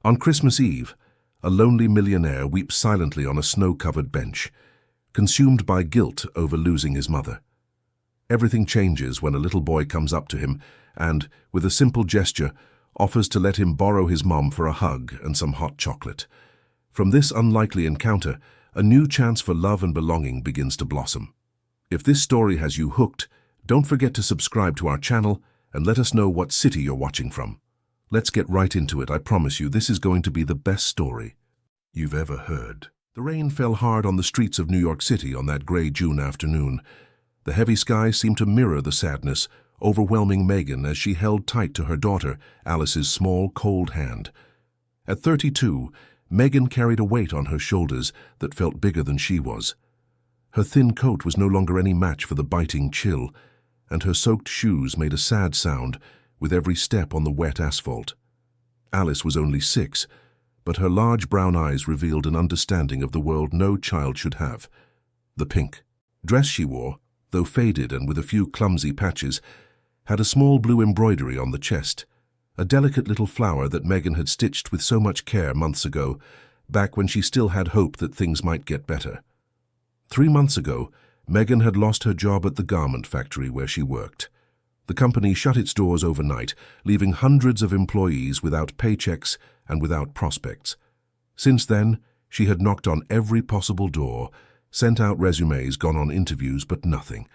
On Christmas Eve, a lonely millionaire weeps silently on a snow-covered bench, consumed by guilt over losing his mother. Everything changes when a little boy comes up to him and, with a simple gesture, offers to let him borrow his mom for a hug and some hot chocolate. From this unlikely encounter, a new chance for love and belonging begins to blossom. If this story has you hooked, don't forget to subscribe to our channel and let us know what city you're watching from. Let's get right into it. I promise you, this is going to be the best story you've ever heard. The rain fell hard on the streets of New York City on that gray June afternoon. The heavy sky seemed to mirror the sadness, overwhelming Megan as she held tight to her daughter, Alice's small, cold hand. At 32, Megan carried a weight on her shoulders that felt bigger than she was. Her thin coat was no longer any match for the biting chill, and her soaked shoes made a sad sound with every step on the wet asphalt. Alice was only 6, but her large brown eyes revealed an understanding of the world no child should have. The pink dress she wore, though faded and with a few clumsy patches, had a small blue embroidery on the chest, a delicate little flower that Megan had stitched with so much care months ago, back when she still had hope that things might get better. 3 months ago, Megan had lost her job at the garment factory where she worked. The company shut its doors overnight, leaving hundreds of employees without paychecks and without prospects. Since then, she had knocked on every possible door, sent out resumes, gone on interviews, but nothing.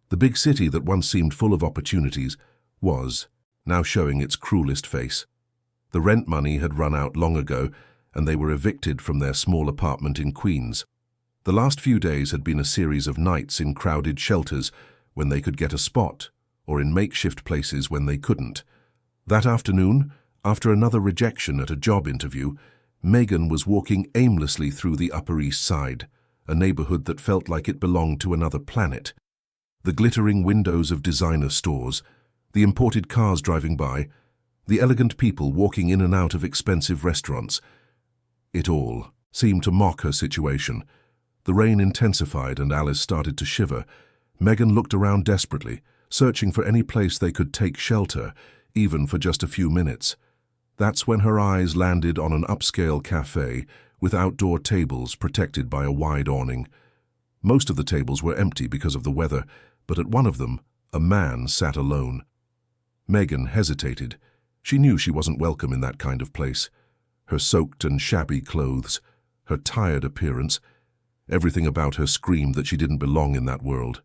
The big city that once seemed full of opportunities was now showing its cruelest face. The rent money had run out long ago, and they were evicted from their small apartment in Queens. The last few days had been a series of nights in crowded shelters when they could get a spot, or in makeshift places when they couldn't. That afternoon, after another rejection at a job interview, Megan was walking aimlessly through the Upper East Side, a neighborhood that felt like it belonged to another planet. The glittering windows of designer stores, the imported cars driving by, the elegant people walking in and out of expensive restaurants. It all seemed to mock her situation. The rain intensified and Alice started to shiver. Megan looked around desperately, searching for any place they could take shelter, even for just a few minutes. That's when her eyes landed on an upscale cafe with outdoor tables protected by a wide awning. Most of the tables were empty because of the weather, but at one of them, a man sat alone. Megan hesitated. She knew she wasn't welcome in that kind of place. Her soaked and shabby clothes, her tired appearance, everything about her screamed that she didn't belong in that world.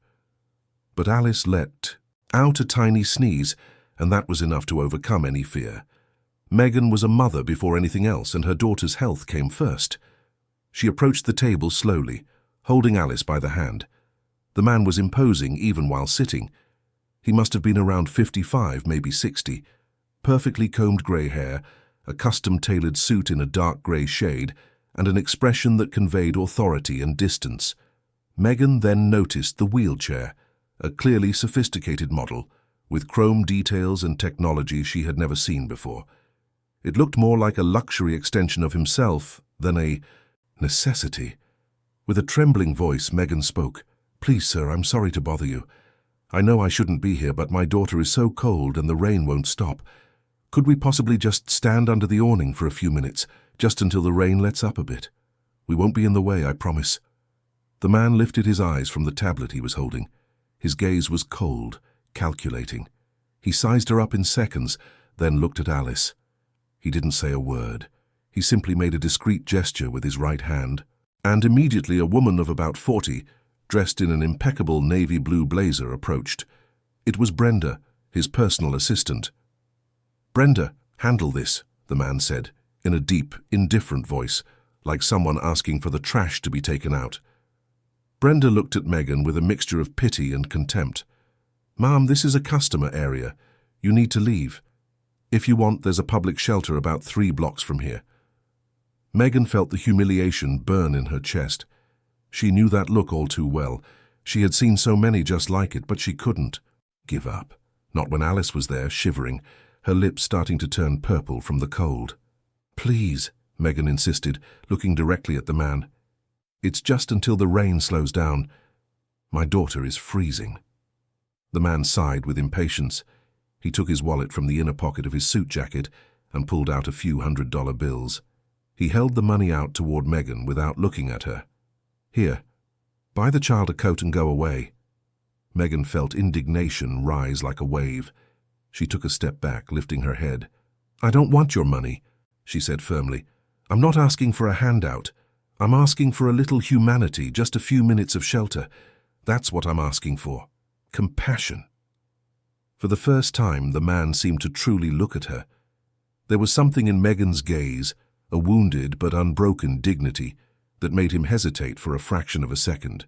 But Alice let out a tiny sneeze, and that was enough to overcome any fear. Megan was a mother before anything else, and her daughter's health came first. She approached the table slowly, holding Alice by the hand. The man was imposing even while sitting. He must have been around 55, maybe 60. Perfectly combed grey hair, a custom-tailored suit in a dark grey shade, and an expression that conveyed authority and distance. Megan then noticed the wheelchair, a clearly sophisticated model, with chrome details and technology she had never seen before. It looked more like a luxury extension of himself than a necessity. With a trembling voice, Megan spoke. "Please, sir, I'm sorry to bother you. I know I shouldn't be here, but my daughter is so cold and the rain won't stop. Could we possibly just stand under the awning for a few minutes, just until the rain lets up a bit? We won't be in the way, I promise." The man lifted his eyes from the tablet he was holding. His gaze was cold, calculating. He sized her up in seconds, then looked at Alice. He didn't say a word. He simply made a discreet gesture with his right hand, and immediately a woman of about 40, dressed in an impeccable navy blue blazer, approached. It was Brenda, his personal assistant. "Brenda, handle this," the man said, in a deep, indifferent voice, like someone asking for the trash to be taken out. Brenda looked at Megan with a mixture of pity and contempt. "Ma'am, this is a customer area. You need to leave. If you want, there's a public shelter about 3 blocks from here." Megan felt the humiliation burn in her chest. She knew that look all too well. She had seen so many just like it, but she couldn't give up. Not when Alice was there, shivering, her lips starting to turn purple from the cold. "Please," Megan insisted, looking directly at the man. "It's just until the rain slows down. My daughter is freezing." The man sighed with impatience. He took his wallet from the inner pocket of his suit jacket and pulled out a few $100 bills. He held the money out toward Megan without looking at her. "Here, buy the child a coat and go away." Megan felt indignation rise like a wave. She took a step back, lifting her head. "I don't want your money," she said firmly. "I'm not asking for a handout. I'm asking for a little humanity, just a few minutes of shelter. That's what I'm asking for. Compassion." For the first time, the man seemed to truly look at her. There was something in Megan's gaze, a wounded but unbroken dignity, that made him hesitate for a fraction of a second.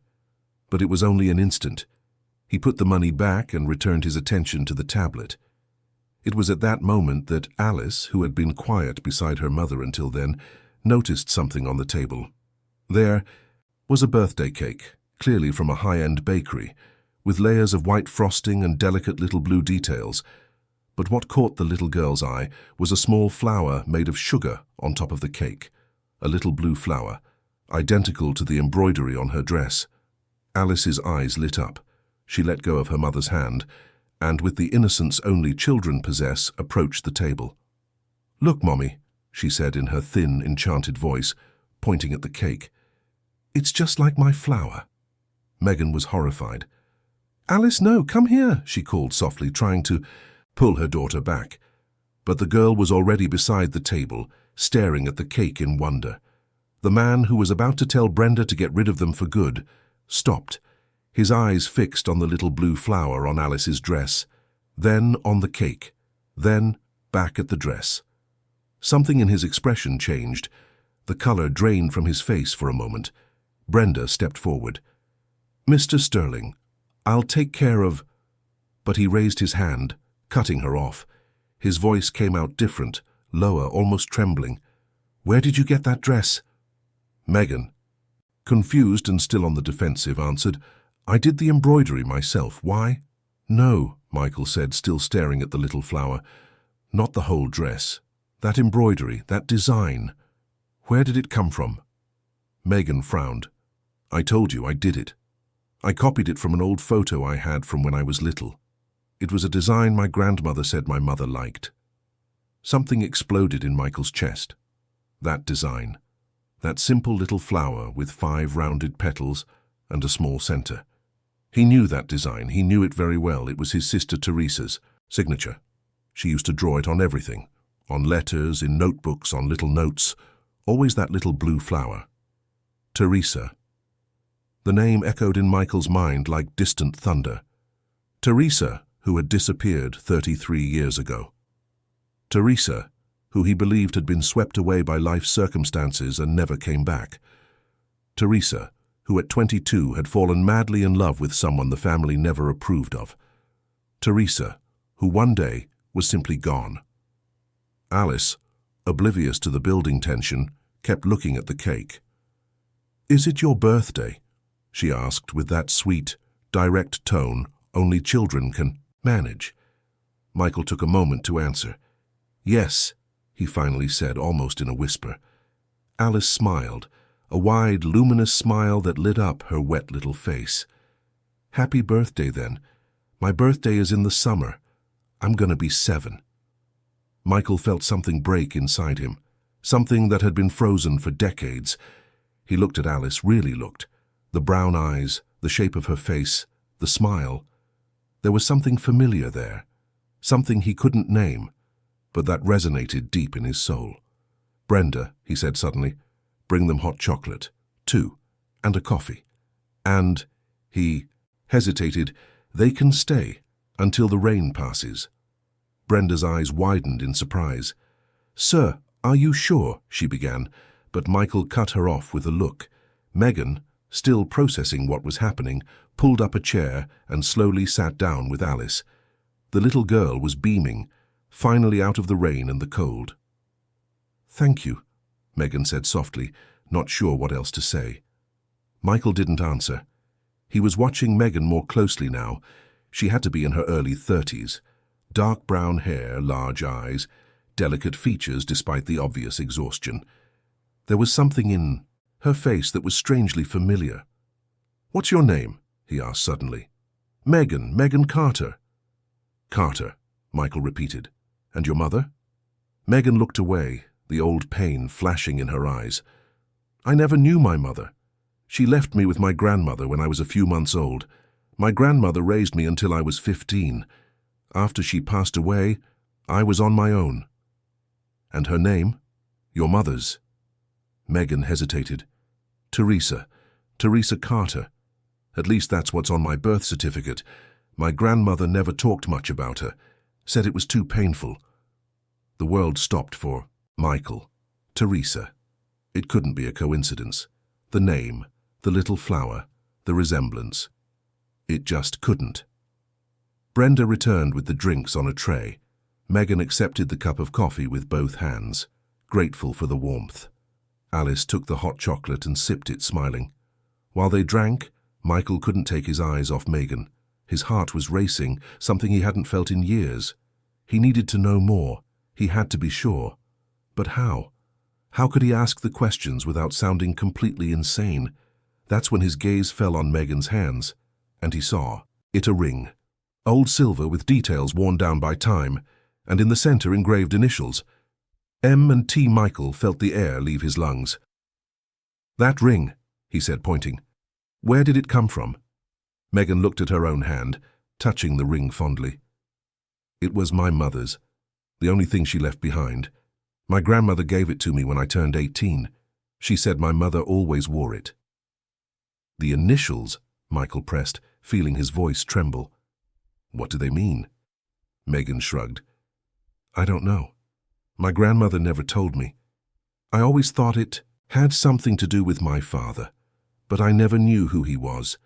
But it was only an instant. He put the money back and returned his attention to the tablet. It was at that moment that Alice, who had been quiet beside her mother until then, noticed something on the table. There was a birthday cake, clearly from a high-end bakery, with layers of white frosting and delicate little blue details. But what caught the little girl's eye was a small flower made of sugar on top of the cake, a little blue flower, identical to the embroidery on her dress. Alice's eyes lit up. She let go of her mother's hand, and with the innocence only children possess, approached the table. "Look, Mommy," she said in her thin, enchanted voice, pointing at the cake. "It's just like my flower." Megan was horrified. "Alice, no, come here," she called softly, trying to pull her daughter back. But the girl was already beside the table, staring at the cake in wonder. The man who was about to tell Brenda to get rid of them for good stopped, his eyes fixed on the little blue flower on Alice's dress, then on the cake, then back at the dress. Something in his expression changed. The color drained from his face for a moment. Brenda stepped forward. "Mr. Sterling, I'll take care of—" But he raised his hand, cutting her off. His voice came out different, lower, almost trembling. "Where did you get that dress?" Megan, confused and still on the defensive, answered, "I did the embroidery myself. Why?" "No," Michael said, still staring at the little flower. "Not the whole dress. That embroidery, that design. Where did it come from?" Megan frowned. "I told you I did it. I copied it from an old photo I had from when I was little. It was a design my grandmother said my mother liked." Something exploded in Michael's chest. That design. That simple little flower with 5 rounded petals and a small center. He knew that design. He knew it very well. It was his sister Teresa's signature. She used to draw it on everything. On letters, in notebooks, on little notes. Always that little blue flower. Teresa. The name echoed in Michael's mind like distant thunder. Teresa, who had disappeared 33 years ago. Teresa, who he believed had been swept away by life's circumstances and never came back. Teresa, who at 22 had fallen madly in love with someone the family never approved of. Teresa, who one day was simply gone. Alice, oblivious to the building tension, kept looking at the cake. "Is it your birthday?" she asked with that sweet, direct tone only children can manage. Michael took a moment to answer. "Yes," he finally said, almost in a whisper. Alice smiled, a wide, luminous smile that lit up her wet little face. "Happy birthday, then. My birthday is in the summer. I'm going to be 7. Michael felt something break inside him, something that had been frozen for decades. He looked at Alice, really looked. The brown eyes, the shape of her face, the smile. There was something familiar there, something he couldn't name, but that resonated deep in his soul. "Brenda," he said suddenly, "bring them hot chocolate, 2, and a coffee. And," he hesitated, "they can stay until the rain passes." Brenda's eyes widened in surprise. "Sir, are you sure?" she began, but Michael cut her off with a look. Megan, still processing what was happening, pulled up a chair and slowly sat down with Alice. The little girl was beaming, finally out of the rain and the cold. "Thank you," Megan said softly, not sure what else to say. Michael didn't answer. He was watching Megan more closely now. She had to be in her early 30s. Dark brown hair, large eyes, delicate features despite the obvious exhaustion. There was something in her face that was strangely familiar. "What's your name?" he asked suddenly. Megan Carter." "Carter," Michael repeated. "And your mother?" Megan looked away, the old pain flashing in her eyes. I never knew my mother. She left me with my grandmother when I was a few months old. My grandmother raised me until I was 15. After she passed away, I was on my own. And her name? Your mother's. Megan hesitated. Teresa Carter. At least that's what's on my birth certificate. My grandmother never talked much about her, said it was too painful. The world stopped for Michael. Teresa. It couldn't be a coincidence. The name, the little flower, the resemblance. It just couldn't. Brenda returned with the drinks on a tray. Megan accepted the cup of coffee with both hands, grateful for the warmth. Alice took the hot chocolate and sipped it, smiling. While they drank, Michael couldn't take his eyes off Megan. His heart was racing, something he hadn't felt in years. He needed to know more. He had to be sure. But how? How could he ask the questions without sounding completely insane? That's when his gaze fell on Megan's hands, and he saw it a ring. Old silver with details worn down by time, and in the center engraved initials. M and T. Michael felt the air leave his lungs. That ring, he said, pointing. Where did it come from? Megan looked at her own hand, touching the ring fondly. It was my mother's, the only thing she left behind. My grandmother gave it to me when I turned 18. She said my mother always wore it. The initials, Michael pressed, feeling his voice tremble. What do they mean? Megan shrugged. I don't know. My grandmother never told me. I always thought it had something to do with my father, but I never knew who he was.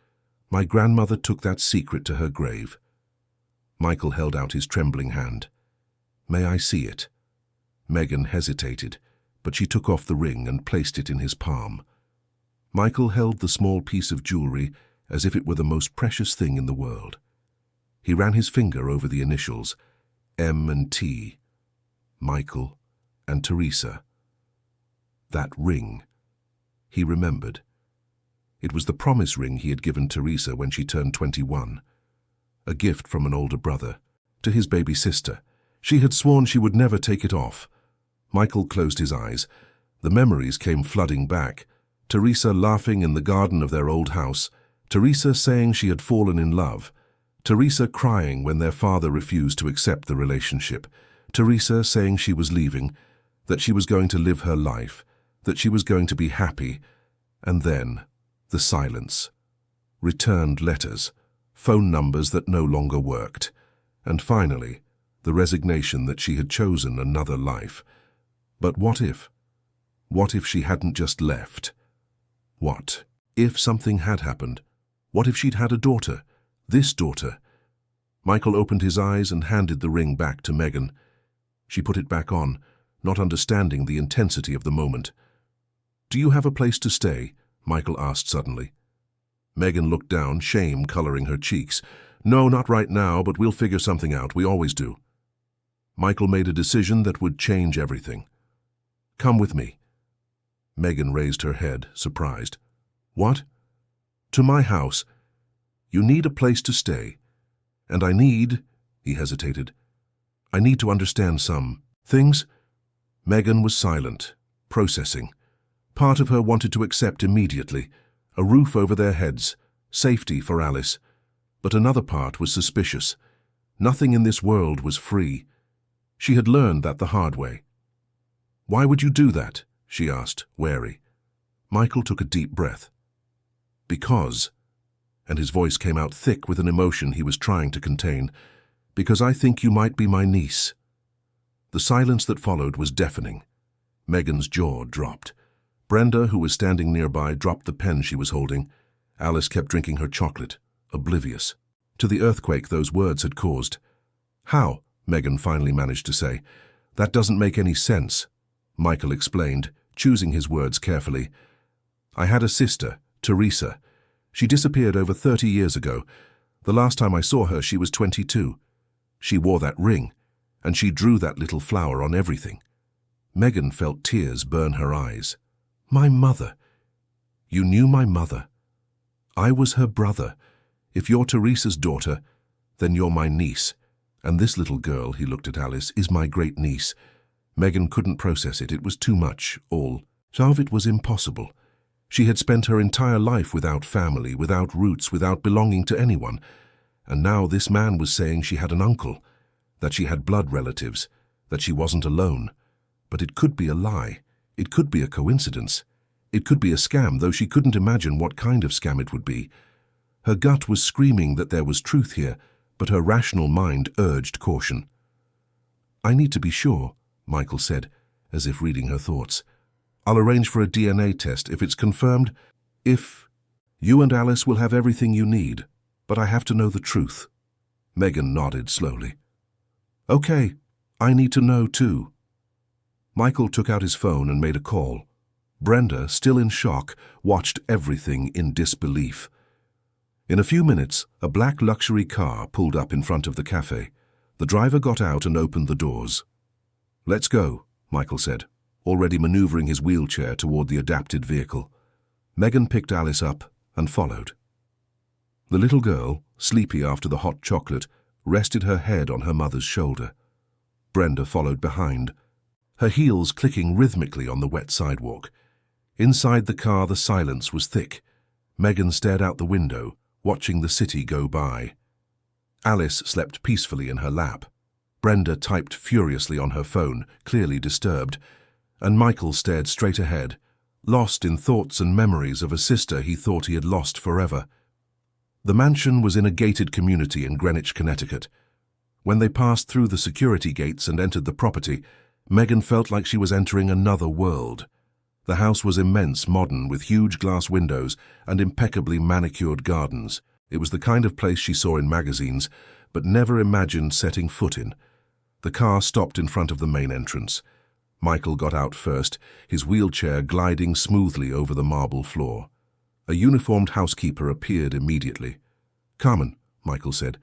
My grandmother took that secret to her grave. Michael held out his trembling hand. May I see it? Megan hesitated, but she took off the ring and placed it in his palm. Michael held the small piece of jewelry as if it were the most precious thing in the world. He ran his finger over the initials, M and T, Michael and Teresa. That ring. He remembered. It was the promise ring he had given Teresa when she turned 21. A gift from an older brother, to his baby sister. She had sworn she would never take it off. Michael closed his eyes. The memories came flooding back. Teresa laughing in the garden of their old house. Teresa saying she had fallen in love. Teresa crying when their father refused to accept the relationship. Teresa saying she was leaving, that she was going to live her life, that she was going to be happy. And then, the silence. Returned letters, phone numbers that no longer worked. And finally, the resignation that she had chosen another life. But what if? What if she hadn't just left? What if something had happened? What if she'd had a daughter? This daughter? Michael opened his eyes and handed the ring back to Megan. She put it back on, not understanding the intensity of the moment. Do you have a place to stay? Michael asked suddenly. Megan looked down, shame coloring her cheeks. No, not right now, but we'll figure something out. We always do. Michael made a decision that would change everything. Come with me. Megan raised her head, surprised. What? To my house. You need a place to stay. And I need, he hesitated, I need to understand some things. Megan was silent, processing. Part of her wanted to accept immediately, a roof over their heads, safety for Alice. But another part was suspicious. Nothing in this world was free. She had learned that the hard way. Why would you do that? She asked, wary. Michael took a deep breath. Because, and his voice came out thick with an emotion he was trying to contain, because I think you might be my niece. The silence that followed was deafening. Megan's jaw dropped. Brenda, who was standing nearby, dropped the pen she was holding. Alice kept drinking her chocolate, oblivious to the earthquake those words had caused. How? Megan finally managed to say. That doesn't make any sense, Michael explained, choosing his words carefully. I had a sister, Teresa. She disappeared over 30 years ago. The last time I saw her, she was 22. She wore that ring, and she drew that little flower on everything. Megan felt tears burn her eyes. My mother. You knew my mother. I was her brother. If you're Teresa's daughter, then you're my niece. And this little girl, he looked at Alice, is my great niece. Megan couldn't process it. It was too much, all. Some of it was impossible. She had spent her entire life without family, without roots, without belonging to anyone. And now this man was saying she had an uncle, that she had blood relatives, that she wasn't alone. But it could be a lie. It could be a coincidence. It could be a scam, though she couldn't imagine what kind of scam it would be. Her gut was screaming that there was truth here, but her rational mind urged caution. "I need to be sure," Michael said, as if reading her thoughts. "I'll arrange for a DNA test if it's confirmed. If you and Alice will have everything you need, but I have to know the truth." Megan nodded slowly. "Okay, I need to know too." Michael took out his phone and made a call. Brenda, still in shock, watched everything in disbelief. In a few minutes, a black luxury car pulled up in front of the cafe. The driver got out and opened the doors. "Let's go," Michael said, already maneuvering his wheelchair toward the adapted vehicle. Megan picked Alice up and followed. The little girl, sleepy after the hot chocolate, rested her head on her mother's shoulder. Brenda followed behind, her heels clicking rhythmically on the wet sidewalk. Inside the car, the silence was thick. Megan stared out the window, watching the city go by. Alice slept peacefully in her lap. Brenda typed furiously on her phone, clearly disturbed, and Michael stared straight ahead, lost in thoughts and memories of a sister he thought he had lost forever. The mansion was in a gated community in Greenwich, Connecticut. When they passed through the security gates and entered the property, Megan felt like she was entering another world. The house was immense, modern, with huge glass windows and impeccably manicured gardens. It was the kind of place she saw in magazines, but never imagined setting foot in. The car stopped in front of the main entrance. Michael got out first, his wheelchair gliding smoothly over the marble floor. A uniformed housekeeper appeared immediately. "Carmen," Michael said,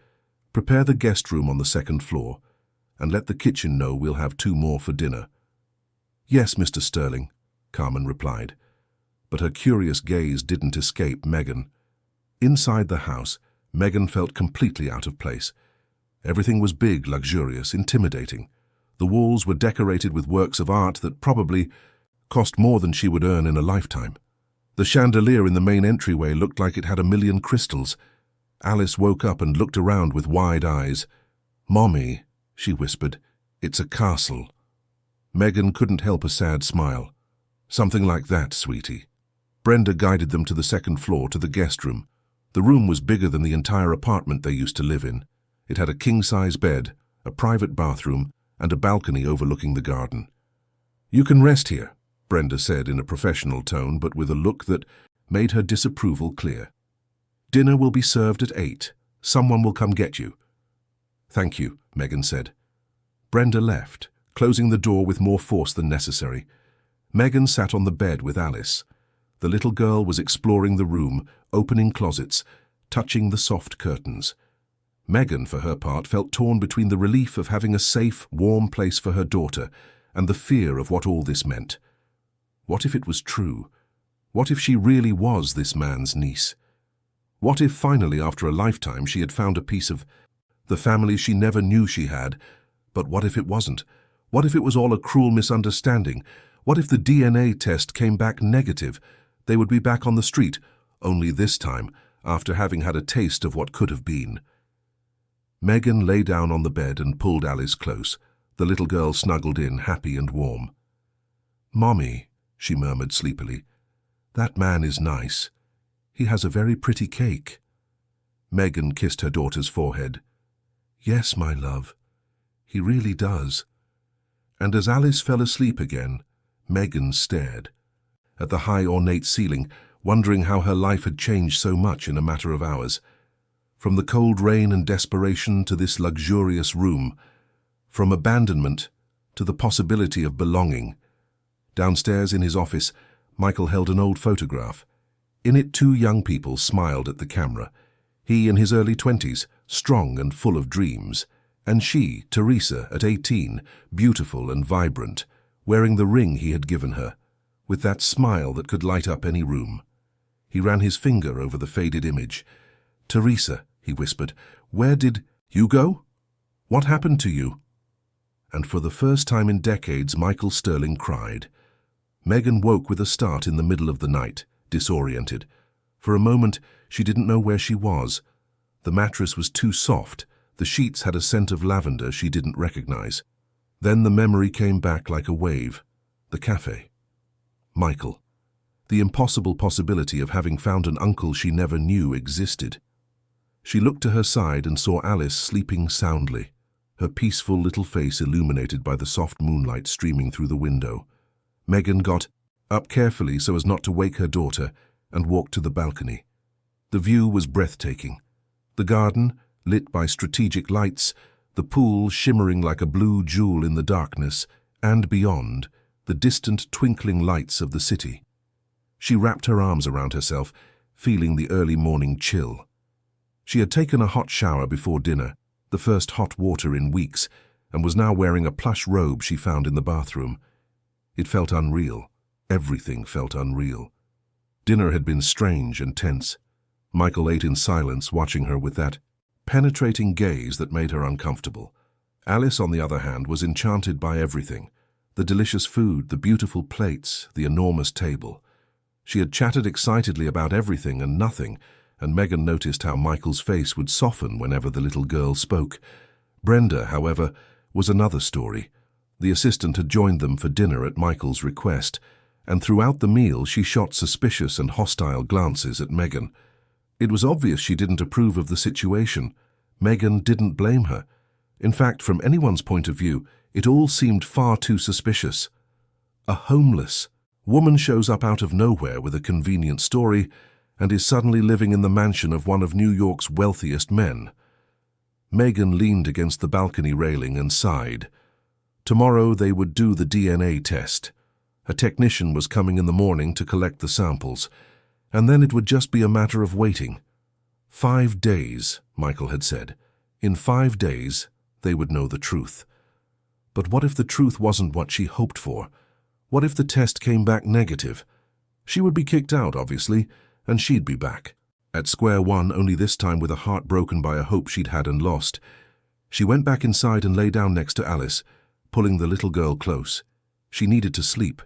"prepare the guest room on the second floor, and let the kitchen know we'll have 2 more for dinner." "Yes, Mr. Sterling," Carmen replied. But her curious gaze didn't escape Megan. Inside the house, Megan felt completely out of place. Everything was big, luxurious, intimidating. The walls were decorated with works of art that probably cost more than she would earn in a lifetime. The chandelier in the main entryway looked like it had 1,000,000 crystals. Alice woke up and looked around with wide eyes. "Mommy," she whispered, "it's a castle." Megan couldn't help a sad smile. "Something like that, sweetie." Brenda guided them to the second floor to the guest room. The room was bigger than the entire apartment they used to live in. It had a king-size bed, a private bathroom, and a balcony overlooking the garden. "You can rest here," Brenda said in a professional tone, but with a look that made her disapproval clear. "Dinner will be served at 8. Someone will come get you." "Thank you," Megan said. Brenda left, closing the door with more force than necessary. Megan sat on the bed with Alice. The little girl was exploring the room, opening closets, touching the soft curtains. Megan, for her part, felt torn between the relief of having a safe, warm place for her daughter and the fear of what all this meant. What if it was true? What if she really was this man's niece? What if finally, after a lifetime, she had found a piece of the family she never knew she had? But what if it wasn't? What if it was all a cruel misunderstanding? What if the DNA test came back negative? They would be back on the street, only this time, after having had a taste of what could have been. Megan lay down on the bed and pulled Alice close. The little girl snuggled in, happy and warm. "Mommy," she murmured sleepily, "that man is nice. He has a very pretty cake." Megan kissed her daughter's forehead. "Yes, my love, he really does." And as Alice fell asleep again, Megan stared at the high ornate ceiling, wondering how her life had changed so much in a matter of hours. From the cold rain and desperation to this luxurious room, from abandonment to the possibility of belonging. Downstairs in his office, Michael held an old photograph. In it, 2 young people smiled at the camera. He in his early 20s, strong and full of dreams, and she, Teresa, at 18, beautiful and vibrant, wearing the ring he had given her, with that smile that could light up any room. He ran his finger over the faded image. "Teresa," he whispered, "where did you go? What happened to you?" and for the first time in decades, Michael Sterling cried. Megan woke with a start in the middle of the night, disoriented. For a moment, she didn't know where she was. The mattress was too soft. The sheets had a scent of lavender she didn't recognize. Then the memory came back like a wave. The cafe. Michael. The impossible possibility of having found an uncle she never knew existed. She looked to her side and saw Alice sleeping soundly, her peaceful little face illuminated by the soft moonlight streaming through the window. Megan got up carefully so as not to wake her daughter and walked to the balcony. The view was breathtaking. The garden, lit by strategic lights, the pool shimmering like a blue jewel in the darkness, and beyond, the distant twinkling lights of the city. She wrapped her arms around herself, feeling the early morning chill. She had taken a hot shower before dinner, the first hot water in weeks, and was now wearing a plush robe she found in the bathroom. It felt unreal. Everything felt unreal. Dinner had been strange and tense. Michael ate in silence, watching her with that penetrating gaze that made her uncomfortable. Alice, on the other hand, was enchanted by everything. The delicious food, the beautiful plates, the enormous table. She had chatted excitedly about everything and nothing, and Megan noticed how Michael's face would soften whenever the little girl spoke. Brenda, however, was another story. The assistant had joined them for dinner at Michael's request, and throughout the meal she shot suspicious and hostile glances at Megan. It was obvious she didn't approve of the situation. Megan didn't blame her. In fact, from anyone's point of view, it all seemed far too suspicious. A homeless woman shows up out of nowhere with a convenient story and is suddenly living in the mansion of one of New York's wealthiest men. Megan leaned against the balcony railing and sighed. Tomorrow they would do the DNA test. A technician was coming in the morning to collect the samples, and then it would just be a matter of waiting. 5 days, Michael had said. In 5 days, they would know the truth. But what if the truth wasn't what she hoped for? What if the test came back negative? She would be kicked out, obviously, and she'd be back. At square one, only this time with a heart broken by a hope she'd had and lost. She went back inside and lay down next to Alice, pulling the little girl close. She needed to sleep.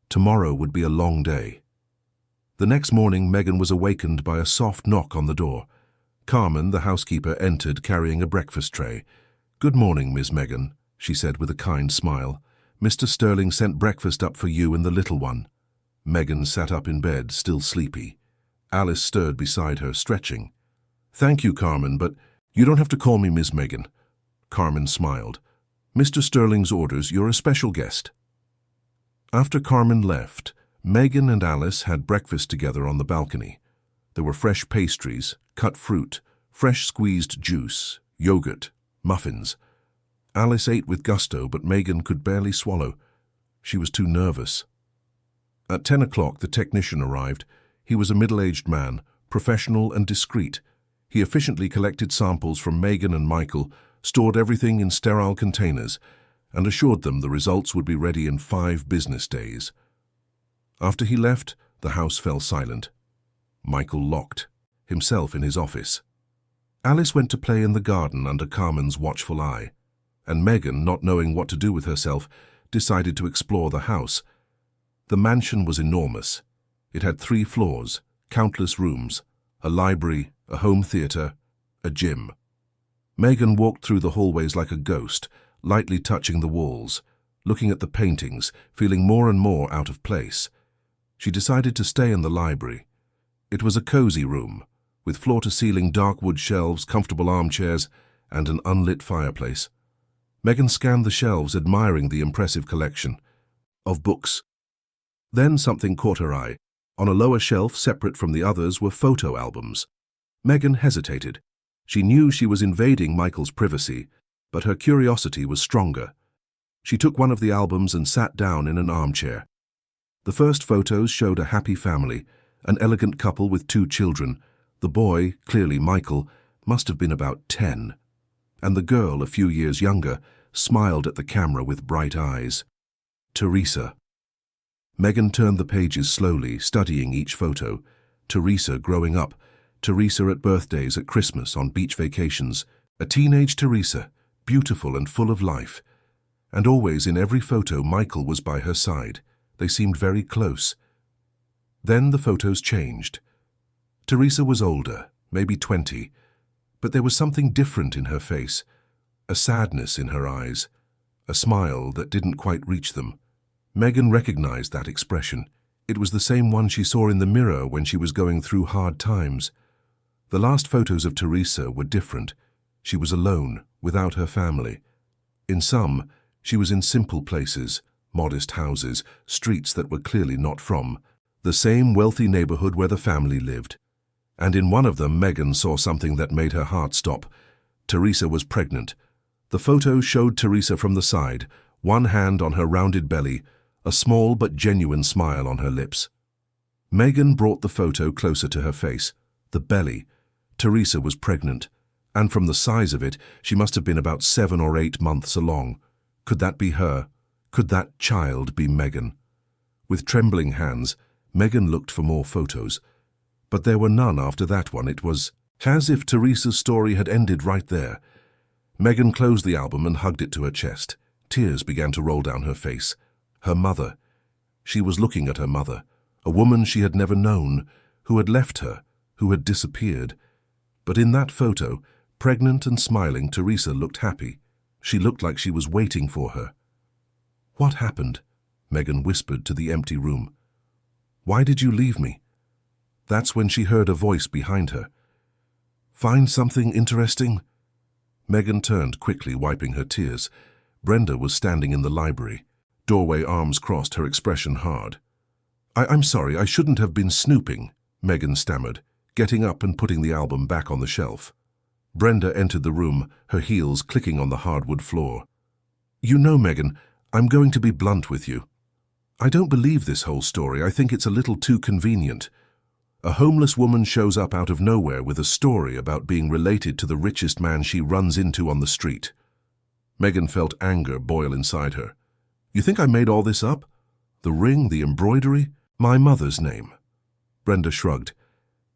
Tomorrow would be a long day. The next morning, Megan was awakened by a soft knock on the door. Carmen, the housekeeper, entered carrying a breakfast tray. "Good morning, Miss Megan," she said with a kind smile. "Mr. Sterling sent breakfast up for you and the little one." Megan sat up in bed, still sleepy. Alice stirred beside her, stretching. "Thank you, Carmen, but you don't have to call me Miss Megan." Carmen smiled. "Mr. Sterling's orders, you're a special guest." After Carmen left, Megan and Alice had breakfast together on the balcony. There were fresh pastries, cut fruit, fresh squeezed juice, yogurt, muffins. Alice ate with gusto, but Megan could barely swallow. She was too nervous. At 10 o'clock, the technician arrived. He was a middle-aged man, professional and discreet. He efficiently collected samples from Megan and Michael, stored everything in sterile containers, and assured them the results would be ready in 5 business days. After he left, the house fell silent. Michael locked, himself in his office. Alice went to play in the garden under Carmen's watchful eye, and Megan, not knowing what to do with herself, decided to explore the house. The mansion was enormous. It had 3 floors, countless rooms, a library, a home theater, a gym. Megan walked through the hallways like a ghost, lightly touching the walls, looking at the paintings, feeling more and more out of place. She decided to stay in the library. It was a cozy room, with floor-to-ceiling dark wood shelves, comfortable armchairs, and an unlit fireplace. Megan scanned the shelves, admiring the impressive collection of books. Then something caught her eye. On a lower shelf, separate from the others, were photo albums. Megan hesitated. She knew she was invading Michael's privacy, but her curiosity was stronger. She took one of the albums and sat down in an armchair. The first photos showed a happy family, an elegant couple with 2 children. The boy, clearly Michael, must have been about 10, and the girl, a few years younger, smiled at the camera with bright eyes. Teresa. Megan turned the pages slowly, studying each photo. Teresa growing up, Teresa at birthdays, at Christmas, on beach vacations. A teenage Teresa, beautiful and full of life. And always in every photo Michael was by her side. They seemed very close. Then the photos changed. Teresa was older, maybe 20, but there was something different in her face, a sadness in her eyes, a smile that didn't quite reach them. Megan recognized that expression. It was the same one she saw in the mirror when she was going through hard times. The last photos of Teresa were different. She was alone, without her family. In some, she was in simple places, modest houses, streets that were clearly not from the same wealthy neighborhood where the family lived. And in one of them, Megan saw something that made her heart stop. Teresa was pregnant. The photo showed Teresa from the side, one hand on her rounded belly, a small but genuine smile on her lips. Megan brought the photo closer to her face. The belly. Teresa was pregnant, and from the size of it, she must have been about 7 or 8 months along. Could that be her? Could that child be Megan? With trembling hands, Megan looked for more photos. But there were none after that one. It was as if Teresa's story had ended right there. Megan closed the album and hugged it to her chest. Tears began to roll down her face. Her mother. She was looking at her mother, a woman she had never known, who had left her, who had disappeared. But in that photo, pregnant and smiling, Teresa looked happy. She looked like she was waiting for her. "What happened?" Megan whispered to the empty room. "Why did you leave me?" That's when she heard a voice behind her. "Find something interesting?" Megan turned quickly, wiping her tears. Brenda was standing in the library. Doorway, arms crossed, her expression hard. I'm sorry, I shouldn't have been snooping," Megan stammered, getting up and putting the album back on the shelf. Brenda entered the room, her heels clicking on the hardwood floor. "You know, Megan, I'm going to be blunt with you. I don't believe this whole story. I think it's a little too convenient. A homeless woman shows up out of nowhere with a story about being related to the richest man she runs into on the street." Megan felt anger boil inside her. "You think I made all this up? The ring, the embroidery, my mother's name." Brenda shrugged.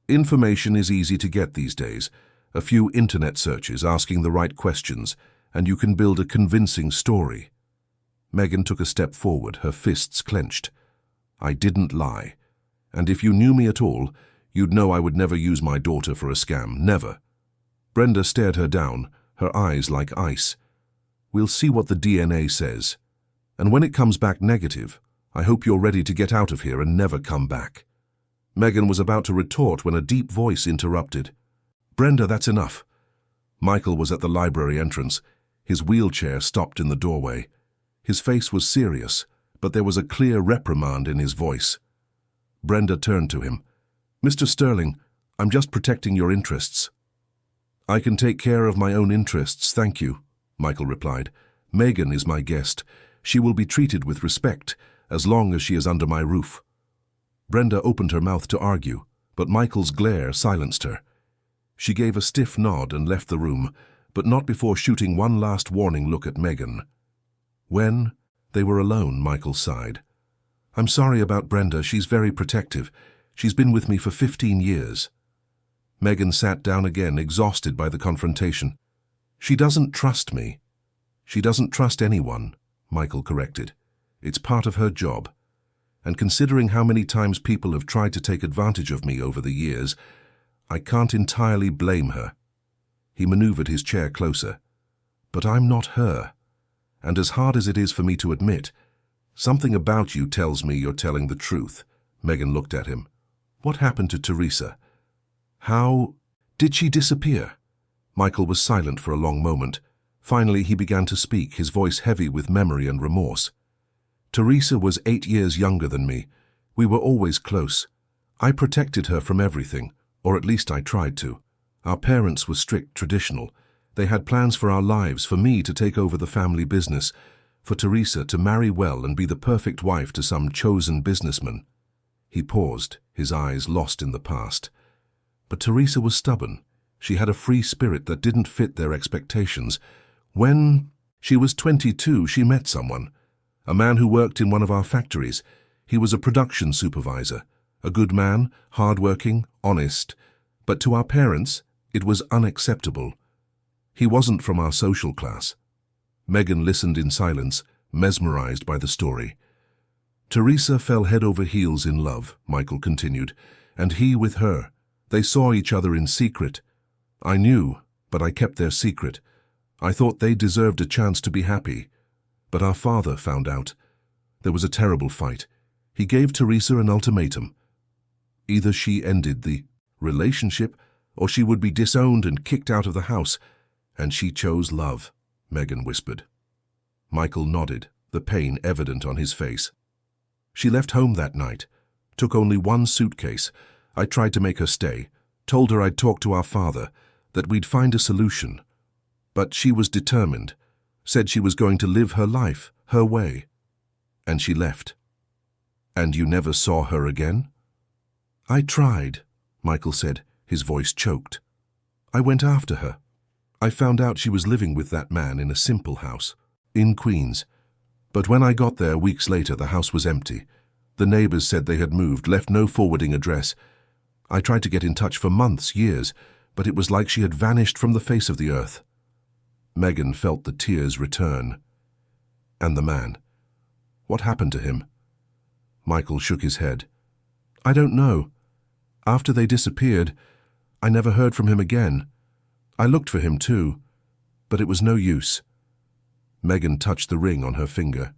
"Information is easy to get these days. A few internet searches asking the right questions, and you can build a convincing story." Megan took a step forward, her fists clenched. "I didn't lie. And if you knew me at all, you'd know I would never use my daughter for a scam, never." Brenda stared her down, her eyes like ice. "We'll see what the DNA says. And when it comes back negative, I hope you're ready to get out of here and never come back." Megan was about to retort when a deep voice interrupted. "Brenda, that's enough." Michael was at the library entrance. His wheelchair stopped in the doorway. His face was serious, but there was a clear reprimand in his voice. Brenda turned to him. "Mr. Sterling, I'm just protecting your interests." "I can take care of my own interests, thank you," Michael replied. "Megan is my guest. She will be treated with respect, as long as she is under my roof." Brenda opened her mouth to argue, but Michael's glare silenced her. She gave a stiff nod and left the room, but not before shooting one last warning look at Megan. When they were alone, Michael sighed. "I'm sorry about Brenda. She's very protective. She's been with me for 15 years. Megan sat down again, exhausted by the confrontation. "She doesn't trust me." "She doesn't trust anyone," Michael corrected. "It's part of her job. And considering how many times people have tried to take advantage of me over the years, I can't entirely blame her." He maneuvered his chair closer. "But I'm not her. And as hard as it is for me to admit, something about you tells me you're telling the truth." Megan looked at him. "What happened to Teresa? How did she disappear?" Michael was silent for a long moment. Finally, he began to speak, his voice heavy with memory and remorse. "Teresa was 8 years younger than me. We were always close. I protected her from everything, or at least I tried to. Our parents were strict, traditional. They had plans for our lives, for me to take over the family business, for Teresa to marry well and be the perfect wife to some chosen businessman." He paused, his eyes lost in the past. But Teresa was stubborn. She had a free spirit that didn't fit their expectations. When she was 22, she met someone, a man who worked in one of our factories. He was a production supervisor, a good man, hard-working, honest. But to our parents, it was unacceptable. He wasn't from our social class. Megan listened in silence, mesmerized by the story. Teresa fell head over heels in love, Michael continued, and he with her. They saw each other in secret. I knew, but I kept their secret. I thought they deserved a chance to be happy. But our father found out. There was a terrible fight. He gave Teresa an ultimatum. Either she ended the relationship, or she would be disowned and kicked out of the house. And she chose love, Megan whispered. Michael nodded, the pain evident on his face. She left home that night, took only one suitcase. I tried to make her stay, told her I'd talk to our father, that we'd find a solution. But she was determined, said she was going to live her life, her way. And she left. And you never saw her again? I tried, Michael said, his voice choked. I went after her. I found out she was living with that man in a simple house, in Queens. But when I got there weeks later, the house was empty. The neighbors said they had moved, left no forwarding address. I tried to get in touch for months, years, but it was like she had vanished from the face of the earth. Megan felt the tears return. And the man? What happened to him? Michael shook his head. I don't know. After they disappeared, I never heard from him again. I looked for him too, but it was no use. Megan touched the ring on her finger.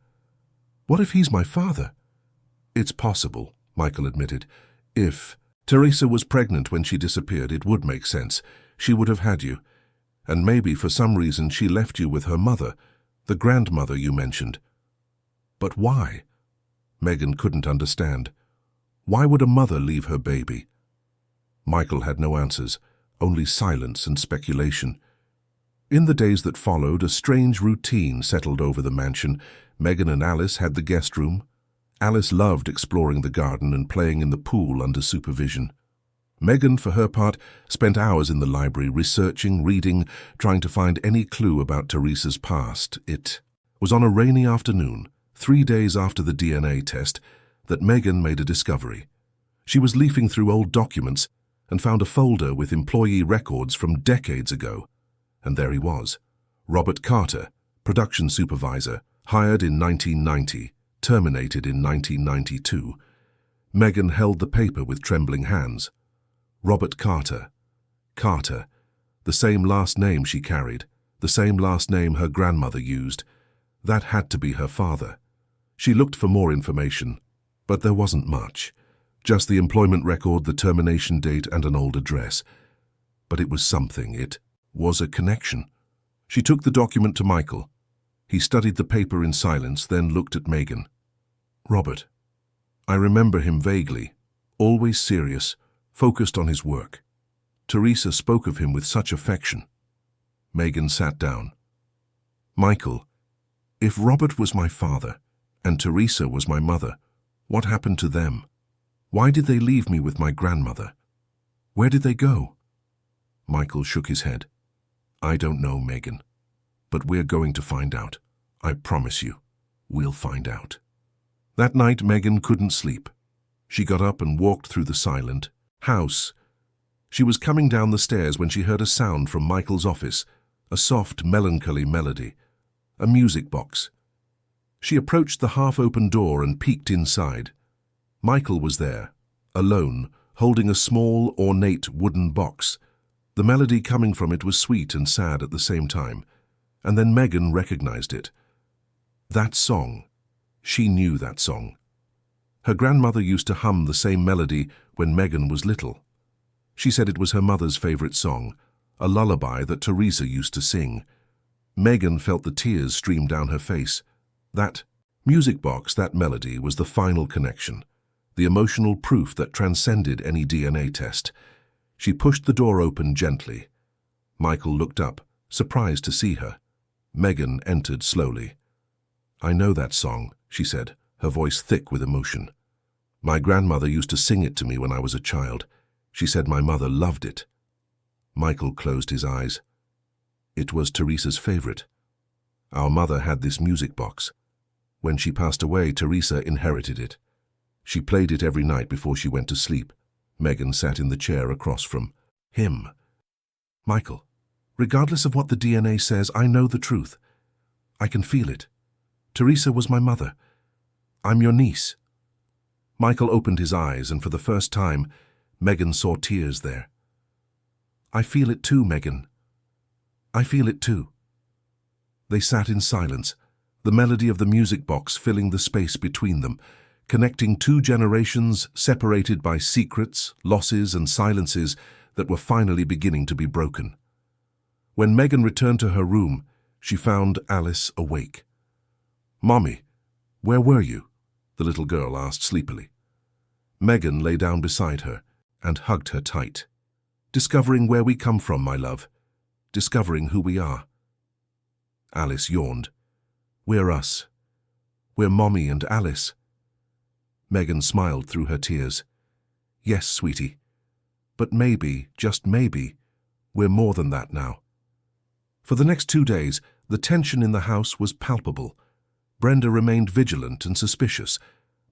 What if he's my father? It's possible, Michael admitted. If Teresa was pregnant when she disappeared, it would make sense. She would have had you. And maybe for some reason she left you with her mother, the grandmother you mentioned. But why? Megan couldn't understand. Why would a mother leave her baby? Michael had no answers, only silence and speculation. In the days that followed, a strange routine settled over the mansion. Megan and Alice had the guest room. Alice loved exploring the garden and playing in the pool under supervision. Megan, for her part, spent hours in the library researching, reading, trying to find any clue about Teresa's past. It was on a rainy afternoon, 3 days after the DNA test, that Megan made a discovery. She was leafing through old documents and found a folder with employee records from decades ago. And there he was, Robert Carter, production supervisor, hired in 1990, terminated in 1992. Megan held the paper with trembling hands. Robert Carter. Carter. The same last name she carried, the same last name her grandmother used. That had to be her father. She looked for more information, but there wasn't much. Just the employment record, the termination date, and an old address. But it was something. It was a connection. She took the document to Michael. He studied the paper in silence, then looked at Megan. Robert. I remember him vaguely, always serious, focused on his work. Teresa spoke of him with such affection. Megan sat down. Michael, if Robert was my father and Teresa was my mother, what happened to them? Why did they leave me with my grandmother? Where did they go? Michael shook his head. I don't know, Megan, but we're going to find out. I promise you, we'll find out. That night, Megan couldn't sleep. She got up and walked through the silent house. She was coming down the stairs when she heard a sound from Michael's office, a soft, melancholy melody, a music box. She approached the half-open door and peeked inside. Michael was there, alone, holding a small, ornate wooden box. The melody coming from it was sweet and sad at the same time, and then Megan recognized it. That song. She knew that song. Her grandmother used to hum the same melody when Megan was little. She said it was her mother's favorite song, a lullaby that Teresa used to sing. Megan felt the tears stream down her face. That music box, that melody, was the final connection, the emotional proof that transcended any DNA test. She pushed the door open gently. Michael looked up, surprised to see her. Megan entered slowly. I know that song, she said, her voice thick with emotion. My grandmother used to sing it to me when I was a child. She said my mother loved it. Michael closed his eyes. It was Teresa's favorite. Our mother had this music box. When she passed away, Teresa inherited it. She played it every night before she went to sleep. Megan sat in the chair across from him. Michael, regardless of what the DNA says, I know the truth. I can feel it. Teresa was my mother. I'm your niece." Michael opened his eyes, and for the first time, Megan saw tears there. "I feel it too, Megan. I feel it too." They sat in silence, the melody of the music box filling the space between them, connecting two generations separated by secrets, losses, and silences that were finally beginning to be broken. When Megan returned to her room, she found Alice awake. "Mommy, where were you?" the little girl asked sleepily. Megan lay down beside her and hugged her tight. "Discovering where we come from, my love. Discovering who we are." Alice yawned. "We're us. We're Mommy and Alice." Megan smiled through her tears. "Yes, sweetie. But maybe, just maybe, we're more than that now." For the next 2 days, the tension in the house was palpable. Brenda remained vigilant and suspicious.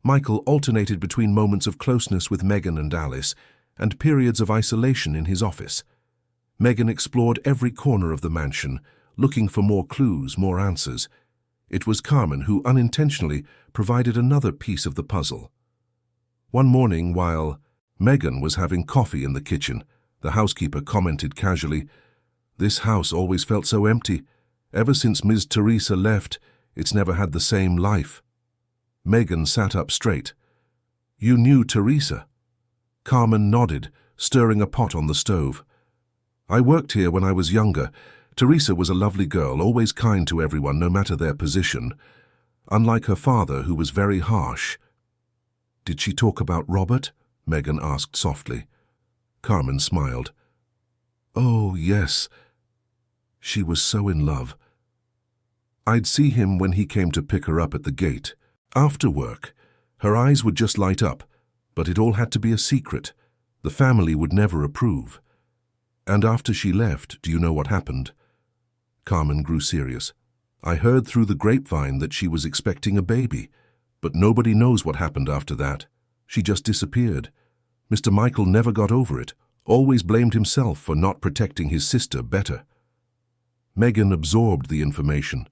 Michael alternated between moments of closeness with Megan and Alice and periods of isolation in his office. Megan explored every corner of the mansion, looking for more clues, more answers. It was Carmen who unintentionally provided another piece of the puzzle. One morning, while Megan was having coffee in the kitchen, the housekeeper commented casually, "This house always felt so empty. Ever since Ms. Teresa left, it's never had the same life." Megan sat up straight. "You knew Teresa?" Carmen nodded, stirring a pot on the stove. "I worked here when I was younger. Teresa was a lovely girl, always kind to everyone, no matter their position. Unlike her father, who was very harsh." "Did she talk about Robert?" Megan asked softly. Carmen smiled. "Oh, yes. She was so in love. I'd see him when he came to pick her up at the gate. After work, her eyes would just light up, but it all had to be a secret. The family would never approve. And after she left, do you know what happened?" Carmen grew serious. "I heard through the grapevine that she was expecting a baby, but nobody knows what happened after that. She just disappeared. Mr. Michael never got over it, always blamed himself for not protecting his sister better." Megan absorbed the information.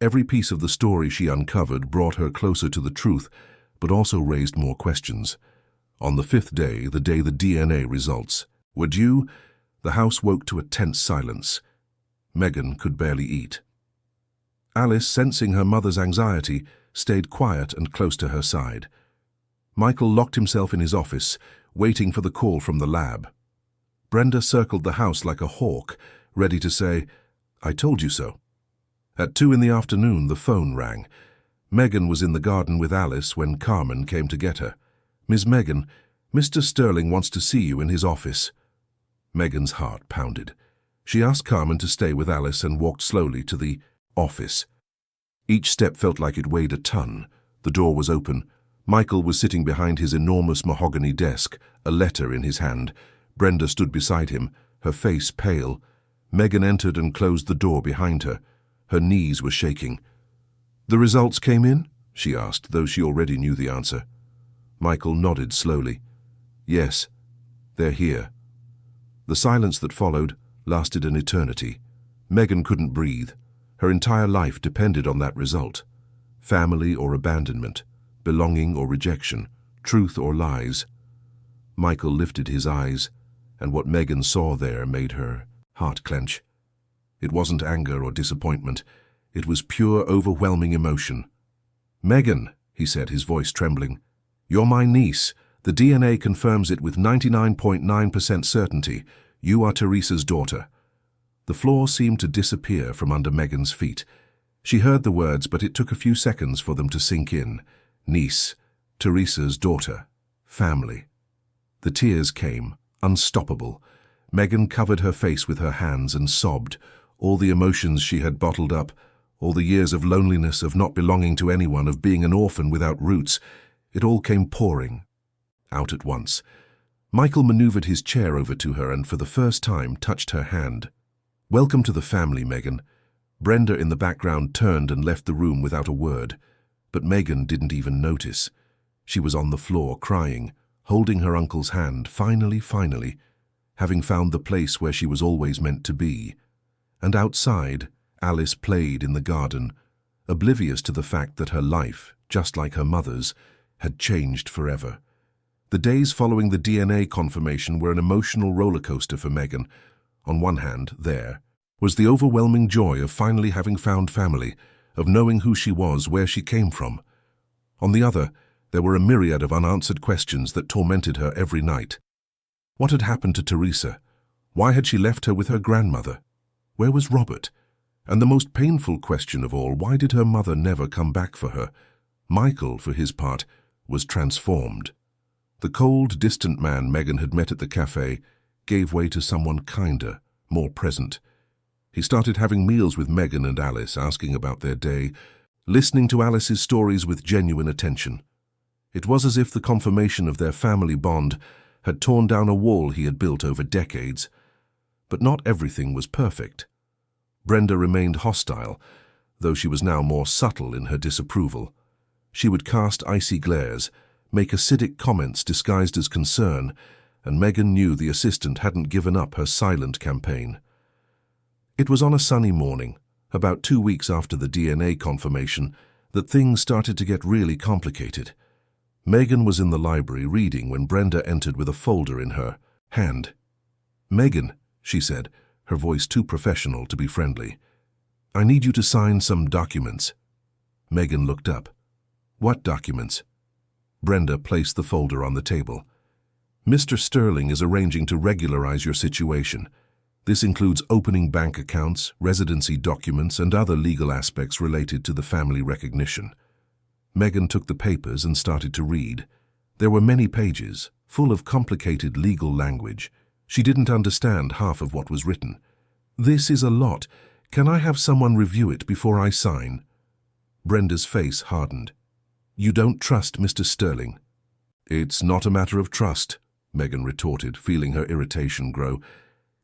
Every piece of the story she uncovered brought her closer to the truth, but also raised more questions. On the 5th day, the day the DNA results were due, the house woke to a tense silence. Megan could barely eat. Alice, sensing her mother's anxiety, stayed quiet and close to her side. Michael locked himself in his office, waiting for the call from the lab. Brenda circled the house like a hawk, ready to say, "I told you so." At 2 in the afternoon, the phone rang. Megan was in the garden with Alice when Carmen came to get her. "Miss Megan, Mr. Sterling wants to see you in his office." Megan's heart pounded. She asked Carmen to stay with Alice and walked slowly to the office. Each step felt like it weighed a ton. The door was open. Michael was sitting behind his enormous mahogany desk, a letter in his hand. Brenda stood beside him, her face pale. Megan entered and closed the door behind her. Her knees were shaking. "The results came in?" she asked, though she already knew the answer. Michael nodded slowly. "Yes, they're here." The silence that followed lasted an eternity. Megan couldn't breathe. Her entire life depended on that result. Family or abandonment, belonging or rejection, truth or lies. Michael lifted his eyes, and what Megan saw there made her heart clench. It wasn't anger or disappointment. It was pure, overwhelming emotion. "Megan," he said, his voice trembling, "you're my niece. The DNA confirms it with 99.9% certainty. You are Teresa's daughter." The floor seemed to disappear from under Megan's feet. She heard the words, but it took a few seconds for them to sink in. Niece, Teresa's daughter, family. The tears came, unstoppable. Megan covered her face with her hands and sobbed. All the emotions she had bottled up, all the years of loneliness, of not belonging to anyone, of being an orphan without roots, it all came pouring out at once. Michael maneuvered his chair over to her and for the first time touched her hand. "Welcome to the family, Megan." Brenda in the background turned and left the room without a word. But Megan didn't even notice. She was on the floor crying, holding her uncle's hand, finally, having found the place where she was always meant to be. And outside, Alice played in the garden, oblivious to the fact that her life, just like her mother's, had changed forever. The days following the DNA confirmation were an emotional roller coaster for Megan. On one hand, there was the overwhelming joy of finally having found family, of knowing who she was, where she came from. On the other, there were a myriad of unanswered questions that tormented her every night. What had happened to Teresa? Why had she left her with her grandmother? Where was Robert? And the most painful question of all, why did her mother never come back for her? Michael, for his part, was transformed. The cold, distant man Megan had met at the cafe gave way to someone kinder, more present. He started having meals with Megan and Alice, asking about their day, listening to Alice's stories with genuine attention. It was as if the confirmation of their family bond had torn down a wall he had built over decades. But not everything was perfect. Brenda remained hostile, though she was now more subtle in her disapproval. She would cast icy glares, make acidic comments disguised as concern, and Megan knew the assistant hadn't given up her silent campaign. It was on a sunny morning, about 2 weeks after the DNA confirmation, that things started to get really complicated. Megan was in the library reading when Brenda entered with a folder in her hand. "Megan," she said, her voice too professional to be friendly, "I need you to sign some documents." Megan looked up. "What documents?" Brenda placed the folder on the table. "Mr. Sterling is arranging to regularize your situation. This includes opening bank accounts, residency documents, and other legal aspects related to the family recognition." Megan took the papers and started to read. There were many pages, full of complicated legal language. She didn't understand half of what was written. "This is a lot. Can I have someone review it before I sign?" Brenda's face hardened. "You don't trust Mr. Sterling?" "It's not a matter of trust," Megan retorted, feeling her irritation grow.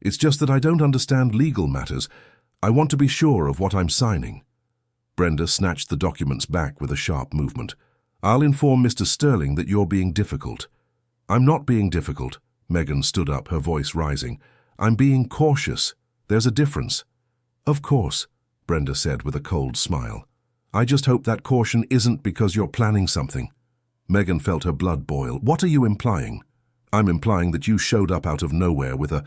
"It's just that I don't understand legal matters. I want to be sure of what I'm signing." Brenda snatched the documents back with a sharp movement. "I'll inform Mr. Sterling that you're being difficult." "I'm not being difficult." Megan stood up, her voice rising. "I'm being cautious. There's a difference." "Of course," Brenda said with a cold smile. "I just hope that caution isn't because you're planning something." Megan felt her blood boil. "What are you implying?" "I'm implying that you showed up out of nowhere with a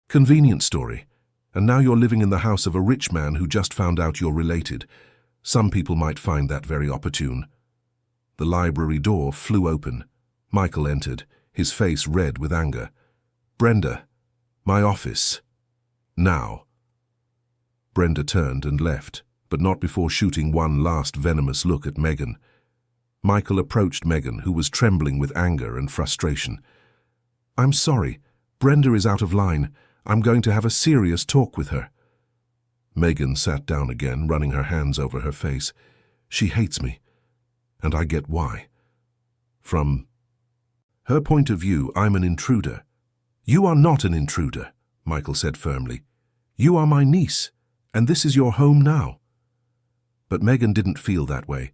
convenient story, and now you're living in the house of a rich man who just found out you're related. Some people might find that very opportune." The library door flew open. Michael entered, his face red with anger. "Brenda, my office. Now." Brenda turned and left, but not before shooting one last venomous look at Megan. Michael approached Megan, who was trembling with anger and frustration. "I'm sorry. Brenda is out of line. I'm going to have a serious talk with her." Megan sat down again, running her hands over her face. "She hates me, and I get why. From her point of view, I'm an intruder." "You are not an intruder," Michael said firmly. "You are my niece, and this is your home now." But Megan didn't feel that way.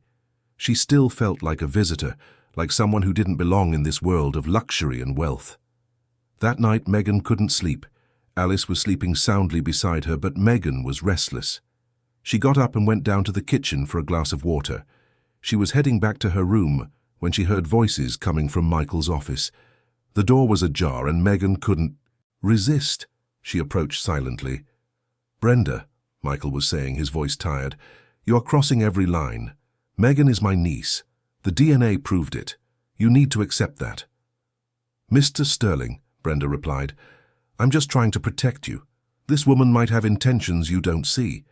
She still felt like a visitor, like someone who didn't belong in this world of luxury and wealth. That night Megan couldn't sleep. Alice was sleeping soundly beside her, but Megan was restless. She got up and went down to the kitchen for a glass of water. She was heading back to her room when she heard voices coming from Michael's office. The door was ajar and Megan couldn't resist. She approached silently. "Brenda," Michael was saying, his voice tired, "you are crossing every line. Megan is my niece. The DNA proved it. You need to accept that." "Mr. Sterling," Brenda replied, "I'm just trying to protect you. This woman might have intentions you don't see."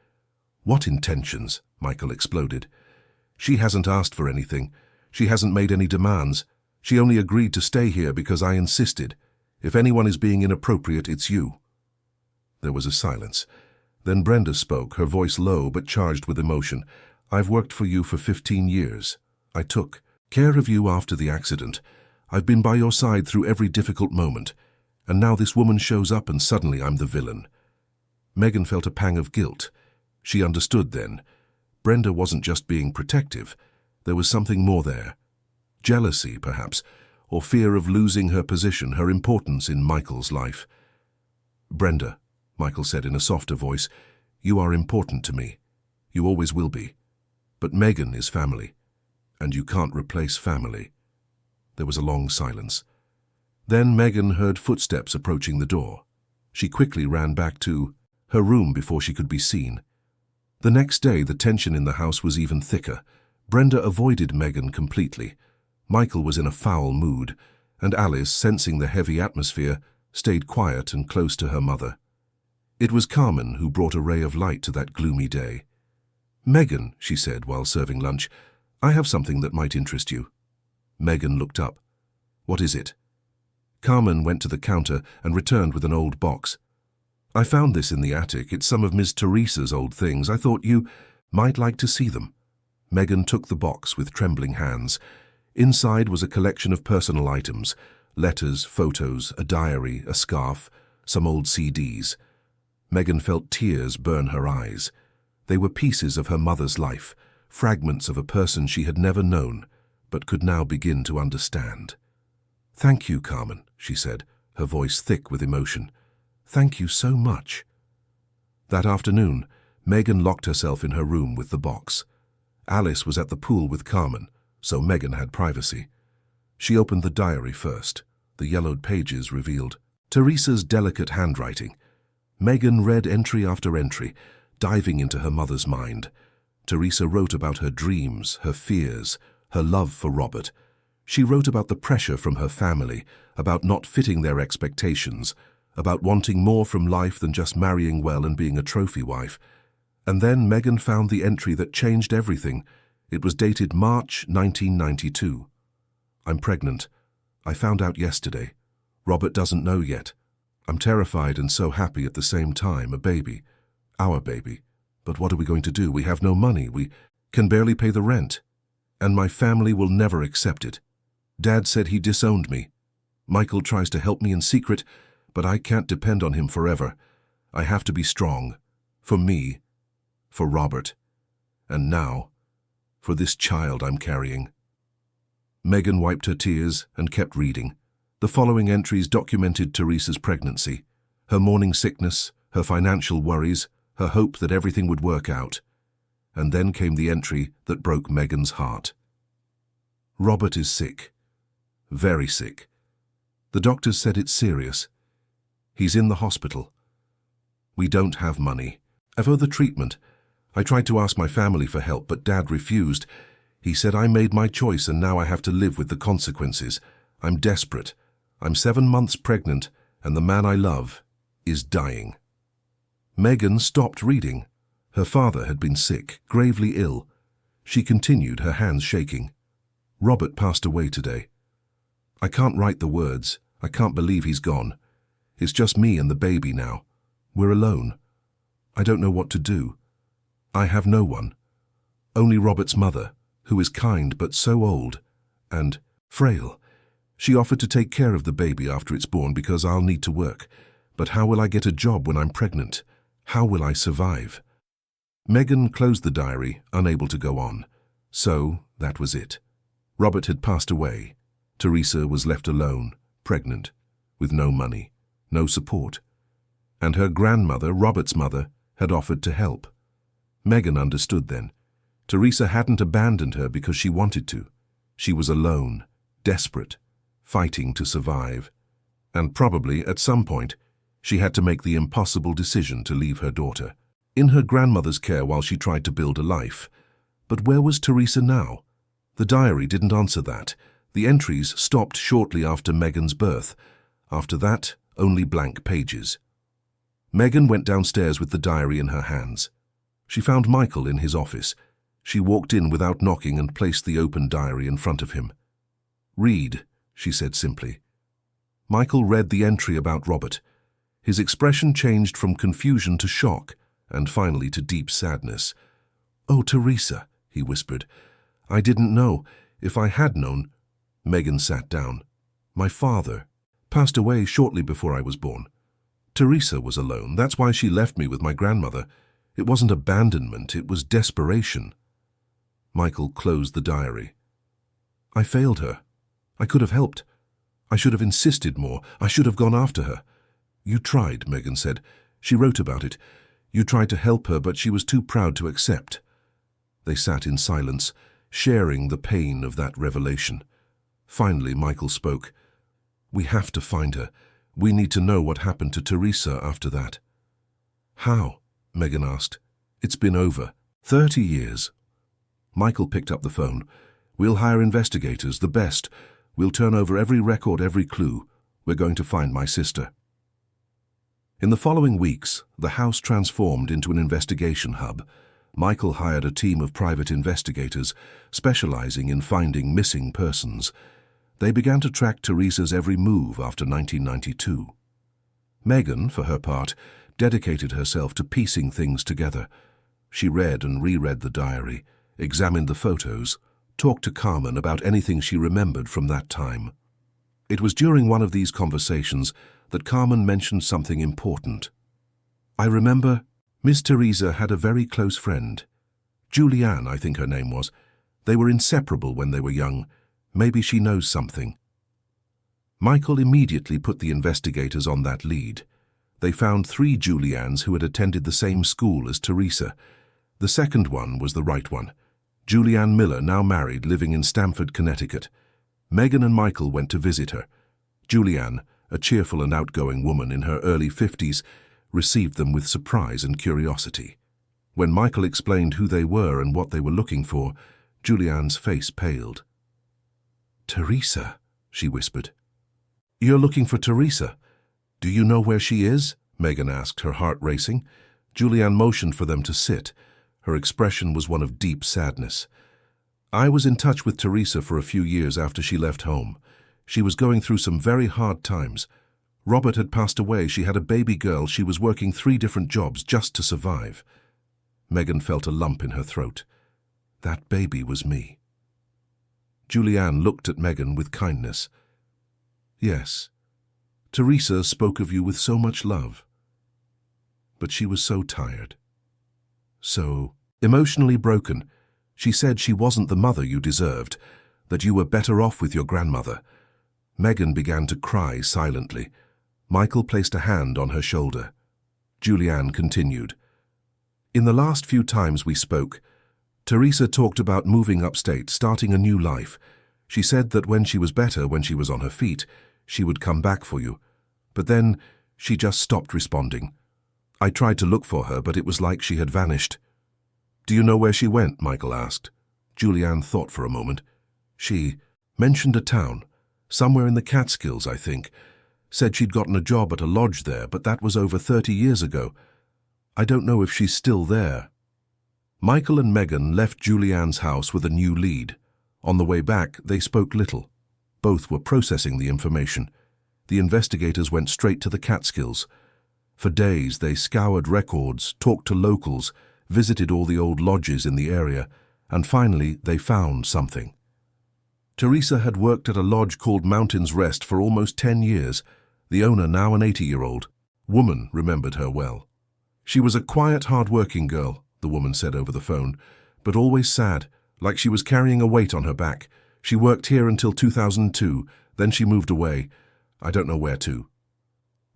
"What intentions?" Michael exploded. "She hasn't asked for anything. She hasn't made any demands. She only agreed to stay here because I insisted. If anyone is being inappropriate, it's you." There was a silence. Then Brenda spoke, her voice low but charged with emotion. "I've worked for you for 15 years. I took care of you after the accident. I've been by your side through every difficult moment. And now this woman shows up and suddenly I'm the villain." Megan felt a pang of guilt. She understood then. Brenda wasn't just being protective. There was something more there. Jealousy, perhaps, or fear of losing her position, her importance in Michael's life. "Brenda," Michael said in a softer voice, You are important to me. You always will be. But Megan is family, and you can't replace family." There was a long silence. Then Megan heard footsteps approaching the door. She quickly ran back to her room before she could be seen. The next day, the tension in the house was even thicker. Brenda avoided Megan completely. Michael was in a foul mood, and Alice, sensing the heavy atmosphere, stayed quiet and close to her mother. It was Carmen who brought a ray of light to that gloomy day. "Megan," she said while serving lunch, "I have something that might interest you." Megan looked up. "What is it?" Carmen went to the counter and returned with an old box. "I found this in the attic. It's some of Miss Teresa's old things. I thought you might like to see them." Megan took the box with trembling hands. Inside was a collection of personal items: letters, photos, a diary, a scarf, some old CDs. Megan felt tears burn her eyes. They were pieces of her mother's life, fragments of a person she had never known, but could now begin to understand. "Thank you, Carmen," she said, her voice thick with emotion. "Thank you so much." That afternoon, Megan locked herself in her room with the box. Alice was at the pool with Carmen, so Megan had privacy. She opened the diary first. The yellowed pages revealed Teresa's delicate handwriting. Megan read entry after entry, diving into her mother's mind. Teresa wrote about her dreams, her fears, her love for Robert. She wrote about the pressure from her family, about not fitting their expectations, about wanting more from life than just marrying well and being a trophy wife. And then Megan found the entry that changed everything. It was dated March 1992. "I'm pregnant. I found out yesterday. Robert doesn't know yet. I'm terrified and so happy at the same time. A baby. Our baby. But what are we going to do? We have no money. We can barely pay the rent. And my family will never accept it. Dad said he disowned me. Michael tries to help me in secret, but I can't depend on him forever. I have to be strong. For me. For Robert. And now, for this child I'm carrying." Megan wiped her tears and kept reading. The following entries documented Teresa's pregnancy, her morning sickness, her financial worries, her hope that everything would work out. And then came the entry that broke Megan's heart. "Robert is sick. Very sick. The doctors said it's serious. He's in the hospital. We don't have money. For the treatment. I tried to ask my family for help, but Dad refused. He said I made my choice and now I have to live with the consequences. I'm desperate. I'm 7 months pregnant, and the man I love is dying." Megan stopped reading. Her father had been sick, gravely ill. She continued, her hands shaking. "Robert passed away today. I can't write the words. I can't believe he's gone. It's just me and the baby now. We're alone. I don't know what to do. I have no one. Only Robert's mother, who is kind but so old and frail. She offered to take care of the baby after it's born because I'll need to work. But how will I get a job when I'm pregnant? How will I survive?" Megan closed the diary, unable to go on. So, that was it. Robert had passed away. Teresa was left alone, pregnant, with no money, no support. And her grandmother, Robert's mother, had offered to help. Megan understood then. Teresa hadn't abandoned her because she wanted to. She was alone, desperate, fighting to survive. And probably, at some point, she had to make the impossible decision to leave her daughter in her grandmother's care while she tried to build a life. But where was Teresa now? The diary didn't answer that. The entries stopped shortly after Megan's birth. After that, only blank pages. Megan went downstairs with the diary in her hands. She found Michael in his office. She walked in without knocking and placed the open diary in front of him. "Read," she said simply. Michael read the entry about Robert. His expression changed from confusion to shock, and finally to deep sadness. "Oh, Teresa," he whispered. "I didn't know. If I had known—" Megan sat down. "My father passed away shortly before I was born. Teresa was alone. That's why she left me with my grandmother. It wasn't abandonment, it was desperation." Michael closed the diary. "I failed her. I could have helped. I should have insisted more. I should have gone after her." "You tried," Megan said. "She wrote about it. You tried to help her, but she was too proud to accept." They sat in silence, sharing the pain of that revelation. Finally, Michael spoke. "We have to find her. We need to know what happened to Teresa after that." "How?" Megan asked. "It's been over 30 years. Michael picked up the phone. "We'll hire investigators, the best. We'll turn over every record, every clue. We're going to find my sister." In the following weeks, the house transformed into an investigation hub. Michael hired a team of private investigators specializing in finding missing persons. They began to track Teresa's every move after 1992. Megan, for her part, dedicated herself to piecing things together. She read and reread the diary, examined the photos, talked to Carmen about anything she remembered from that time. It was during one of these conversations that Carmen mentioned something important. "I remember Miss Teresa had a very close friend. Julianne, I think her name was. They were inseparable when they were young. Maybe she knows something." Michael immediately put the investigators on that lead. They found 3 Juliannes who had attended the same school as Teresa. The second one was the right one. Julianne Miller, now married, living in Stamford, Connecticut. Megan and Michael went to visit her. Julianne, a cheerful and outgoing woman in her early 50s, received them with surprise and curiosity. When Michael explained who they were and what they were looking for, Julianne's face paled. "Teresa," she whispered. "You're looking for Teresa? Do you know where she is?" Megan asked, her heart racing. Julianne motioned for them to sit. Her expression was one of deep sadness. "I was in touch with Teresa for a few years after she left home. She was going through some very hard times. Robert had passed away. She had a baby girl. She was working 3 different jobs just to survive." Megan felt a lump in her throat. "That baby was me." Julianne looked at Megan with kindness. "Yes, Teresa spoke of you with so much love. But she was so tired. So emotionally broken. She said she wasn't the mother you deserved, that you were better off with your grandmother." Megan began to cry silently. Michael placed a hand on her shoulder. Julianne continued. "In the last few times we spoke, Teresa talked about moving upstate, starting a new life. She said that when she was better, when she was on her feet, she would come back for you. But then she just stopped responding. I tried to look for her, but it was like she had vanished." "Do you know where she went?" Michael asked. Julianne thought for a moment. "She mentioned a town, somewhere in the Catskills, I think. Said she'd gotten a job at a lodge there, but that was over 30 years ago. I don't know if she's still there." Michael and Megan left Julianne's house with a new lead. On the way back, they spoke little. Both were processing the information. The investigators went straight to the Catskills. For days, they scoured records, talked to locals, visited all the old lodges in the area, and finally they found something. Teresa had worked at a lodge called Mountain's Rest for almost 10 years. The owner, now an 80-year-old woman, remembered her well. "She was a quiet, hard-working girl," the woman said over the phone, "but always sad, like she was carrying a weight on her back. She worked here until 2002, then she moved away. I don't know where to."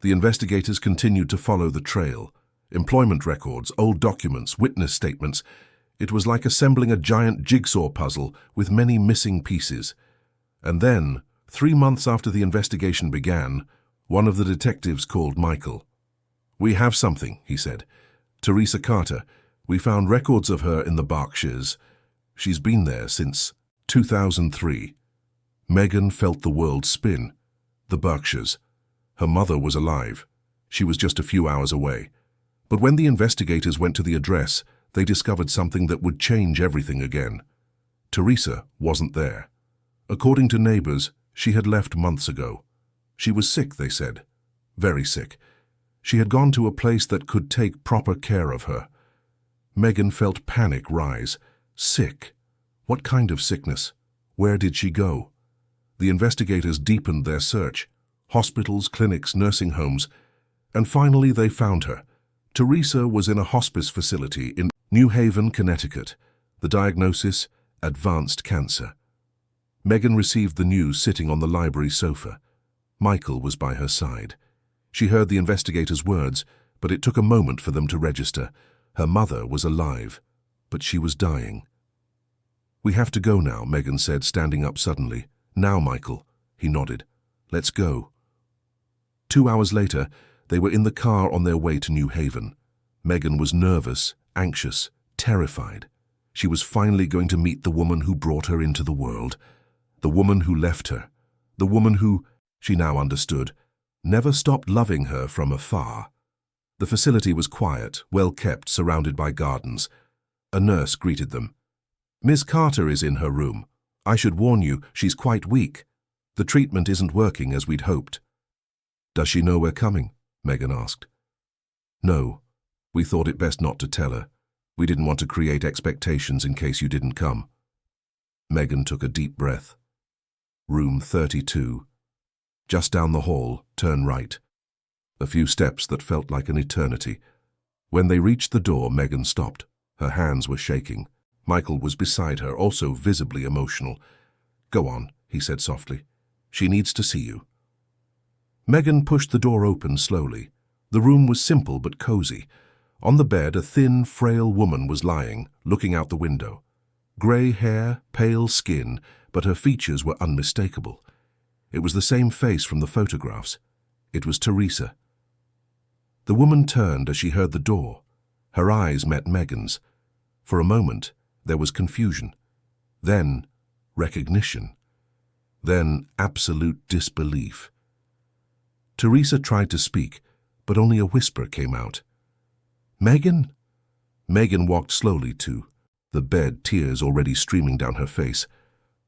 The investigators continued to follow the trail. Employment records, old documents, witness statements. It was like assembling a giant jigsaw puzzle with many missing pieces. And then, 3 months after the investigation began, one of the detectives called Michael. "We have something," he said. "Teresa Carter. We found records of her in the Berkshires. She's been there since 2003. Megan felt the world spin. The Berkshires. Her mother was alive. She was just a few hours away. But when the investigators went to the address, they discovered something that would change everything again. Teresa wasn't there. According to neighbors, she had left months ago. She was sick, they said. Very sick. She had gone to a place that could take proper care of her. Megan felt panic rise. Sick. What kind of sickness? Where did she go? The investigators deepened their search. Hospitals, clinics, nursing homes. And finally they found her. Teresa was in a hospice facility in New Haven, Connecticut. The diagnosis, advanced cancer. Megan received the news sitting on the library sofa. Michael was by her side. She heard the investigator's words, but it took a moment for them to register. Her mother was alive, but she was dying. "We have to go now," Megan said, standing up suddenly. "Now, Michael." He nodded. "Let's go." 2 hours later, they were in the car on their way to New Haven. Megan was nervous, anxious, terrified. She was finally going to meet the woman who brought her into the world, the woman who left her, the woman who, she now understood, never stopped loving her from afar. The facility was quiet, well kept, surrounded by gardens. A nurse greeted them. "Miss Carter is in her room. I should warn you, she's quite weak. The treatment isn't working as we'd hoped." "Does she know we're coming?" Megan asked. "No. We thought it best not to tell her. We didn't want to create expectations in case you didn't come." Megan took a deep breath. Room 32. Just down the hall, turn right. A few steps that felt like an eternity. When they reached the door, Megan stopped. Her hands were shaking. Michael was beside her, also visibly emotional. "Go on," he said softly. "She needs to see you." Megan pushed the door open slowly. The room was simple but cozy. On the bed, a thin, frail woman was lying, looking out the window. Grey hair, pale skin, but her features were unmistakable. It was the same face from the photographs. It was Teresa. The woman turned as she heard the door. Her eyes met Megan's. For a moment, there was confusion. Then, recognition. Then, absolute disbelief. Teresa tried to speak, but only a whisper came out. "Megan?" Megan walked slowly to the bed, tears already streaming down her face.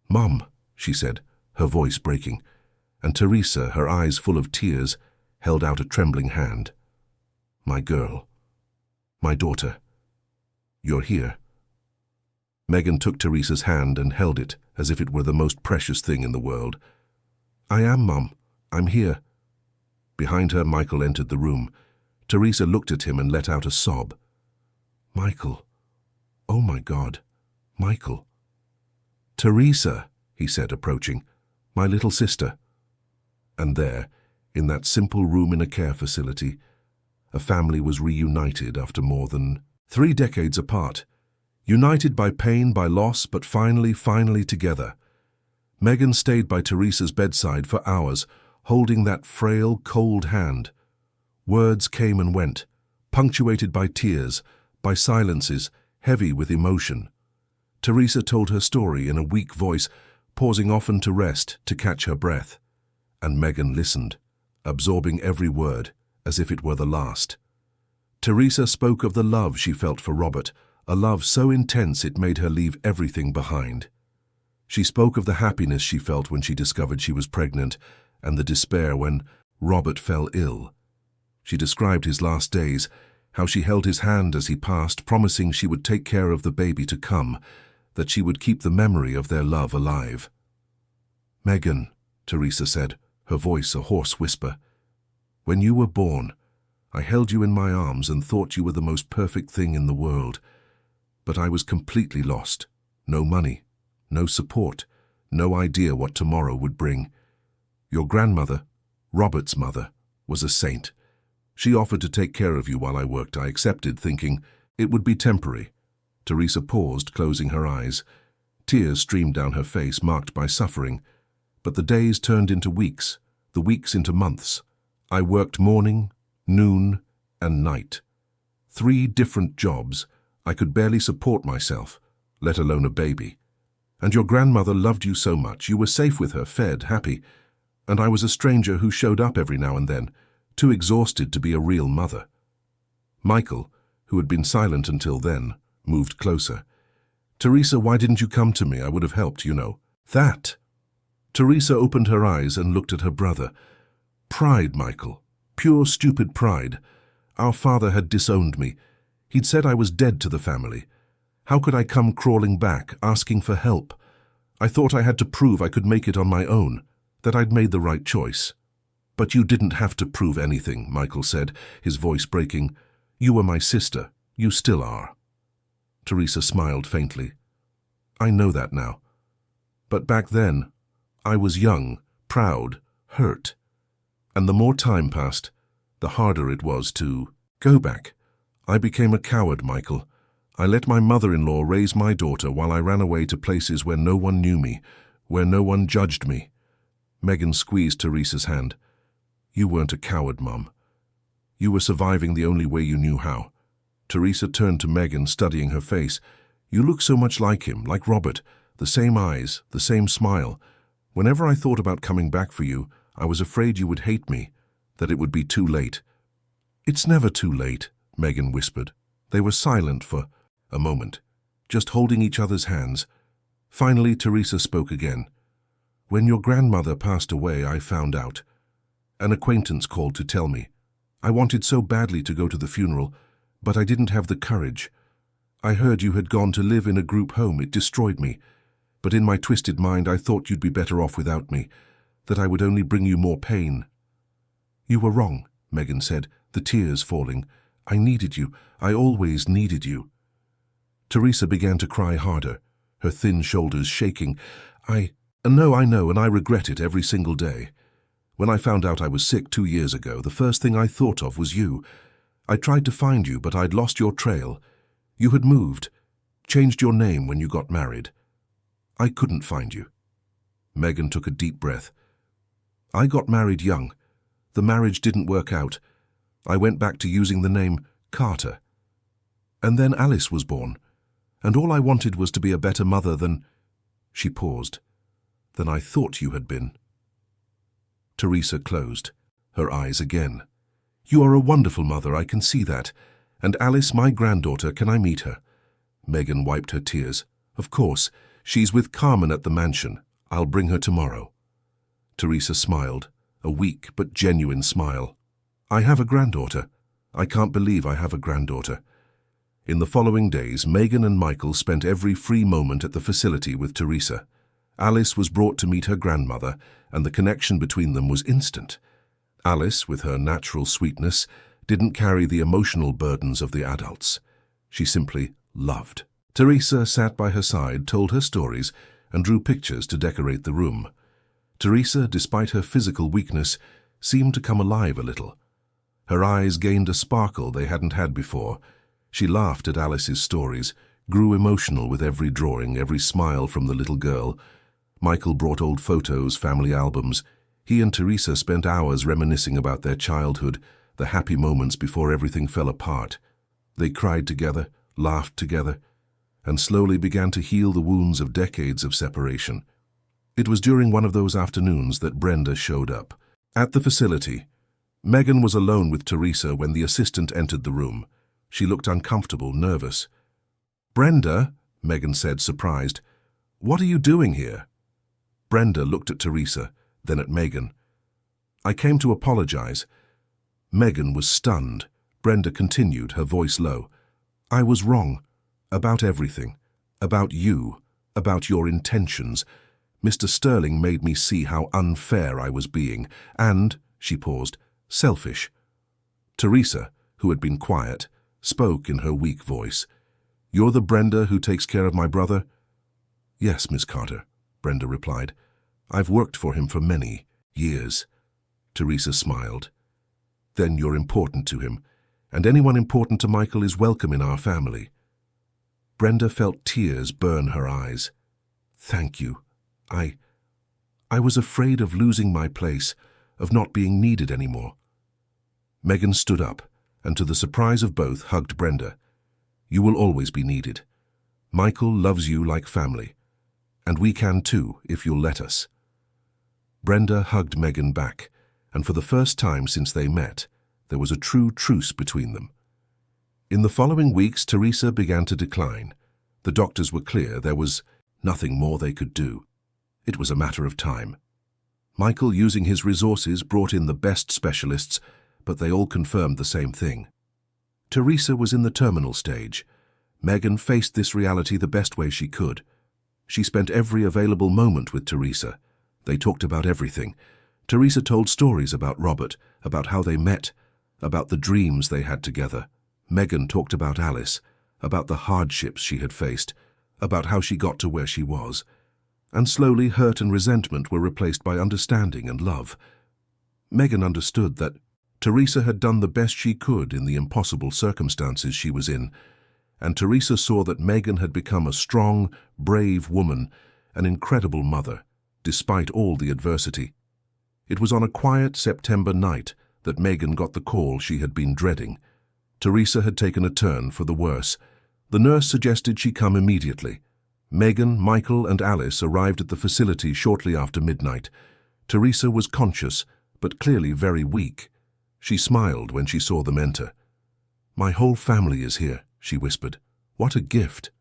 "Mom," she said, her voice breaking, and Teresa, her eyes full of tears, held out a trembling hand. "My girl. My daughter. You're here." Megan took Teresa's hand and held it as if it were the most precious thing in the world. "I am, Mom. I'm here." Behind her, Michael entered the room. Teresa looked at him and let out a sob. "Michael. Oh my God. Michael." "Teresa," he said, approaching. "My little sister." And there, in that simple room in a care facility, a family was reunited after more than 3 decades apart. United by pain, by loss, but finally together. Megan stayed by Teresa's bedside for hours, holding that frail, cold hand. Words came and went, punctuated by tears, by silences, heavy with emotion. Teresa told her story in a weak voice, pausing often to rest, to catch her breath. And Megan listened, absorbing every word, as if it were the last. Teresa spoke of the love she felt for Robert, a love so intense it made her leave everything behind. She spoke of the happiness she felt when she discovered she was pregnant, and the despair when Robert fell ill. She described his last days, how she held his hand as he passed, promising she would take care of the baby to come, that she would keep the memory of their love alive. "Megan," Teresa said, her voice a hoarse whisper, "when you were born, I held you in my arms and thought you were the most perfect thing in the world. But I was completely lost. No money, no support, no idea what tomorrow would bring. Your grandmother, Robert's mother, was a saint. She offered to take care of you while I worked. I accepted, thinking it would be temporary." Teresa paused, closing her eyes. Tears streamed down her face, marked by suffering. But the days turned into weeks, the weeks into months. I worked morning, noon, and night. 3 different jobs. I could barely support myself, let alone a baby. And your grandmother loved you so much. You were safe with her, fed, happy. And I was a stranger who showed up every now and then, too exhausted to be a real mother. Michael, who had been silent until then, moved closer. "Teresa, why didn't you come to me? I would have helped, you know." "That." Teresa opened her eyes and looked at her brother. "Pride, Michael. Pure, stupid pride. Our father had disowned me. He'd said I was dead to the family. How could I come crawling back, asking for help? I thought I had to prove I could make it on my own, that I'd made the right choice." "But you didn't have to prove anything," Michael said, his voice breaking. "You were my sister. You still are." Teresa smiled faintly. "I know that now. But back then, I was young, proud, hurt. And the more time passed, the harder it was to Go back. I became a coward, Michael. I let my mother-in-law raise my daughter while I ran away to places where no one knew me, where no one judged me. Megan squeezed Teresa's hand. You weren't a coward, Mum. You were surviving the only way you knew how. Teresa turned to Megan, studying her face. You look so much like him, like Robert. The same eyes, the same smile. Whenever I thought about coming back for you, I was afraid you would hate me, that it would be too late. It's never too late, Megan whispered. They were silent for a moment, just holding each other's hands. Finally, Teresa spoke again. When your grandmother passed away, I found out. An acquaintance called to tell me. I wanted so badly to go to the funeral, but I didn't have the courage. I heard you had gone to live in a group home. It destroyed me. But in my twisted mind, I thought you'd be better off without me, that I would only bring you more pain. You were wrong, Megan said, the tears falling. I needed you. I always needed you. Teresa began to cry harder, her thin shoulders shaking. I know, and I regret it every single day. When I found out I was sick 2 years ago, the first thing I thought of was you. I tried to find you, but I'd lost your trail. You had moved, changed your name when you got married. I couldn't find you. Megan took a deep breath. I got married young. The marriage didn't work out. I went back to using the name Carter. And then Alice was born, and all I wanted was to be a better mother than... She paused. Than I thought you had been. Teresa closed, her eyes again. You are a wonderful mother, I can see that. And Alice, my granddaughter, can I meet her? Megan wiped her tears. Of course, she's with Carmen at the mansion. I'll bring her tomorrow. Teresa smiled, a weak but genuine smile. I have a granddaughter. I can't believe I have a granddaughter. In the following days, Megan and Michael spent every free moment at the facility with Teresa. Alice was brought to meet her grandmother, and the connection between them was instant. Alice, with her natural sweetness, didn't carry the emotional burdens of the adults. She simply loved. Teresa sat by her side, told her stories, and drew pictures to decorate the room. Teresa, despite her physical weakness, seemed to come alive a little. Her eyes gained a sparkle they hadn't had before. She laughed at Alice's stories, grew emotional with every drawing, every smile from the little girl. Michael brought old photos, family albums. He and Teresa spent hours reminiscing about their childhood, the happy moments before everything fell apart. They cried together, laughed together, and slowly began to heal the wounds of decades of separation. It was during one of those afternoons that Brenda showed up. At the facility, Megan was alone with Teresa when the assistant entered the room. She looked uncomfortable, nervous. Brenda, Megan said, surprised, what are you doing here? Brenda looked at Teresa, then at Megan. I came to apologize. Megan was stunned. Brenda continued, her voice low. I was wrong. About everything. About you. About your intentions. Mr. Sterling made me see how unfair I was being, and, she paused, selfish. Teresa, who had been quiet, spoke in her weak voice. You're the Brenda who takes care of my brother? Yes, Miss Carter, Brenda replied. I've worked for him for many years. Teresa smiled. Then you're important to him, and anyone important to Michael is welcome in our family. Brenda felt tears burn her eyes. Thank you. I was afraid of losing my place, of not being needed anymore. Megan stood up, and to the surprise of both, hugged Brenda. You will always be needed. Michael loves you like family, and we can too, if you'll let us. Brenda hugged Megan back, and for the first time since they met, there was a true truce between them. In the following weeks, Teresa began to decline. The doctors were clear there was nothing more they could do. It was a matter of time. Michael, using his resources, brought in the best specialists, but they all confirmed the same thing. Teresa was in the terminal stage. Megan faced this reality the best way she could. She spent every available moment with Teresa. They talked about everything. Teresa told stories about Robert, about how they met, about the dreams they had together. Megan talked about Alice, about the hardships she had faced, about how she got to where she was. And slowly hurt and resentment were replaced by understanding and love. Megan understood that Teresa had done the best she could in the impossible circumstances she was in, and Teresa saw that Megan had become a strong, brave woman, an incredible mother, despite all the adversity. It was on a quiet September night that Megan got the call she had been dreading. Teresa had taken a turn for the worse. The nurse suggested she come immediately. Megan, Michael, and Alice arrived at the facility shortly after midnight. Teresa was conscious, but clearly very weak. She smiled when she saw them enter. "My whole family is here," she whispered. "What a gift."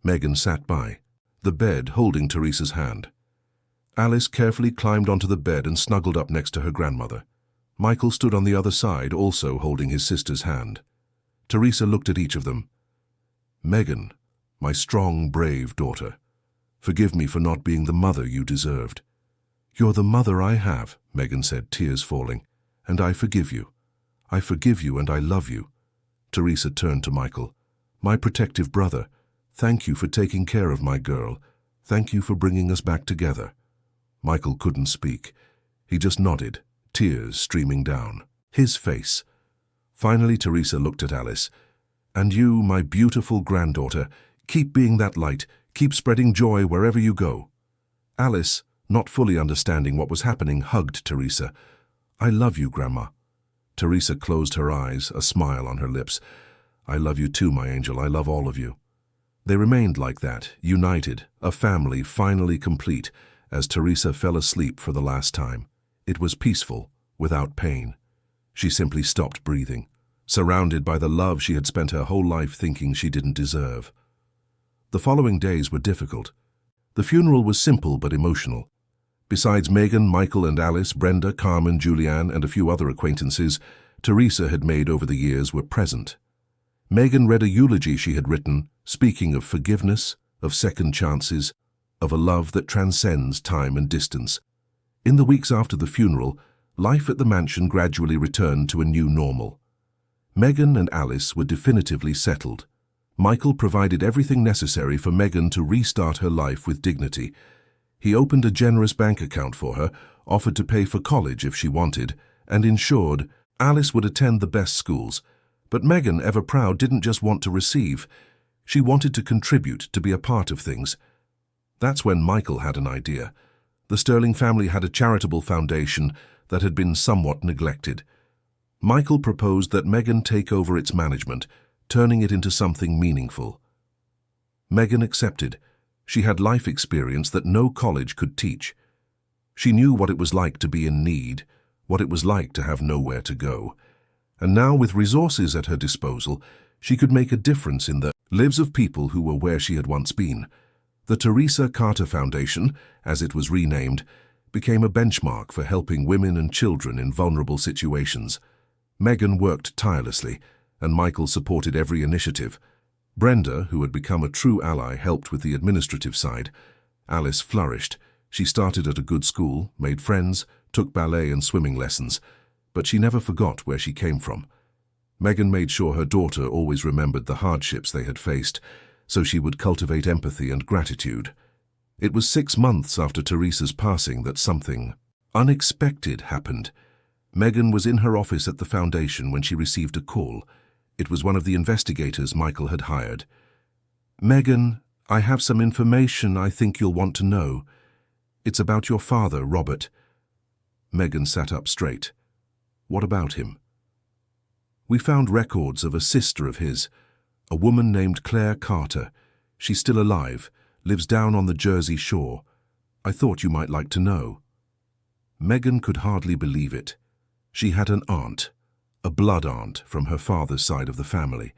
Megan sat by, the bed holding Teresa's hand. Alice carefully climbed onto the bed and snuggled up next to her grandmother. Michael stood on the other side, also holding his sister's hand. Teresa looked at each of them. "Megan, my strong, brave daughter, forgive me for not being the mother you deserved." "You're the mother I have," Megan said, tears falling, "and I forgive you. I forgive you and I love you." Teresa turned to Michael. "My protective brother, thank you for taking care of my girl. Thank you for bringing us back together." Michael couldn't speak. He just nodded, tears streaming down his face. Finally, Teresa looked at Alice. "And you, my beautiful granddaughter, keep being that light, keep spreading joy wherever you go." Alice, not fully understanding what was happening, hugged Teresa. "I love you, Grandma." Teresa closed her eyes, a smile on her lips. "I love you too, my angel. I love all of you." They remained like that, united, a family finally complete, as Teresa fell asleep for the last time. It was peaceful, without pain. She simply stopped breathing, surrounded by the love she had spent her whole life thinking she didn't deserve. The following days were difficult. The funeral was simple but emotional. Besides Megan, Michael, and Alice, Brenda, Carmen, Julianne, and a few other acquaintances Teresa had made over the years were present. Megan read a eulogy she had written, speaking of forgiveness, of second chances, of a love that transcends time and distance. In the weeks after the funeral, life at the mansion gradually returned to a new normal. Megan and Alice were definitively settled. Michael provided everything necessary for Megan to restart her life with dignity. He opened a generous bank account for her, offered to pay for college if she wanted, and ensured Alice would attend the best schools. But Megan, ever proud, didn't just want to receive. She wanted to contribute, to be a part of things. That's when Michael had an idea. The Sterling family had a charitable foundation that had been somewhat neglected. Michael proposed that Megan take over its management, turning it into something meaningful. Megan accepted. She had life experience that no college could teach. She knew what it was like to be in need, what it was like to have nowhere to go. And now, with resources at her disposal, she could make a difference in the lives of people who were where she had once been. The Teresa Carter Foundation, as it was renamed, became a benchmark for helping women and children in vulnerable situations. Megan worked tirelessly, and Michael supported every initiative. Brenda, who had become a true ally, helped with the administrative side. Alice flourished. She started at a good school, made friends, took ballet and swimming lessons, but she never forgot where she came from. Megan made sure her daughter always remembered the hardships they had faced, so she would cultivate empathy and gratitude. It was 6 months after Teresa's passing that something unexpected happened. Megan was in her office at the foundation when she received a call. It was one of the investigators Michael had hired. "Megan, I have some information I think you'll want to know. It's about your father, Robert." Megan sat up straight. "What about him?" "We found records of a sister of his, a woman named Claire Carter. She's still alive, lives down on the Jersey Shore. I thought you might like to know." Megan could hardly believe it. She had an aunt, a blood aunt from her father's side of the family.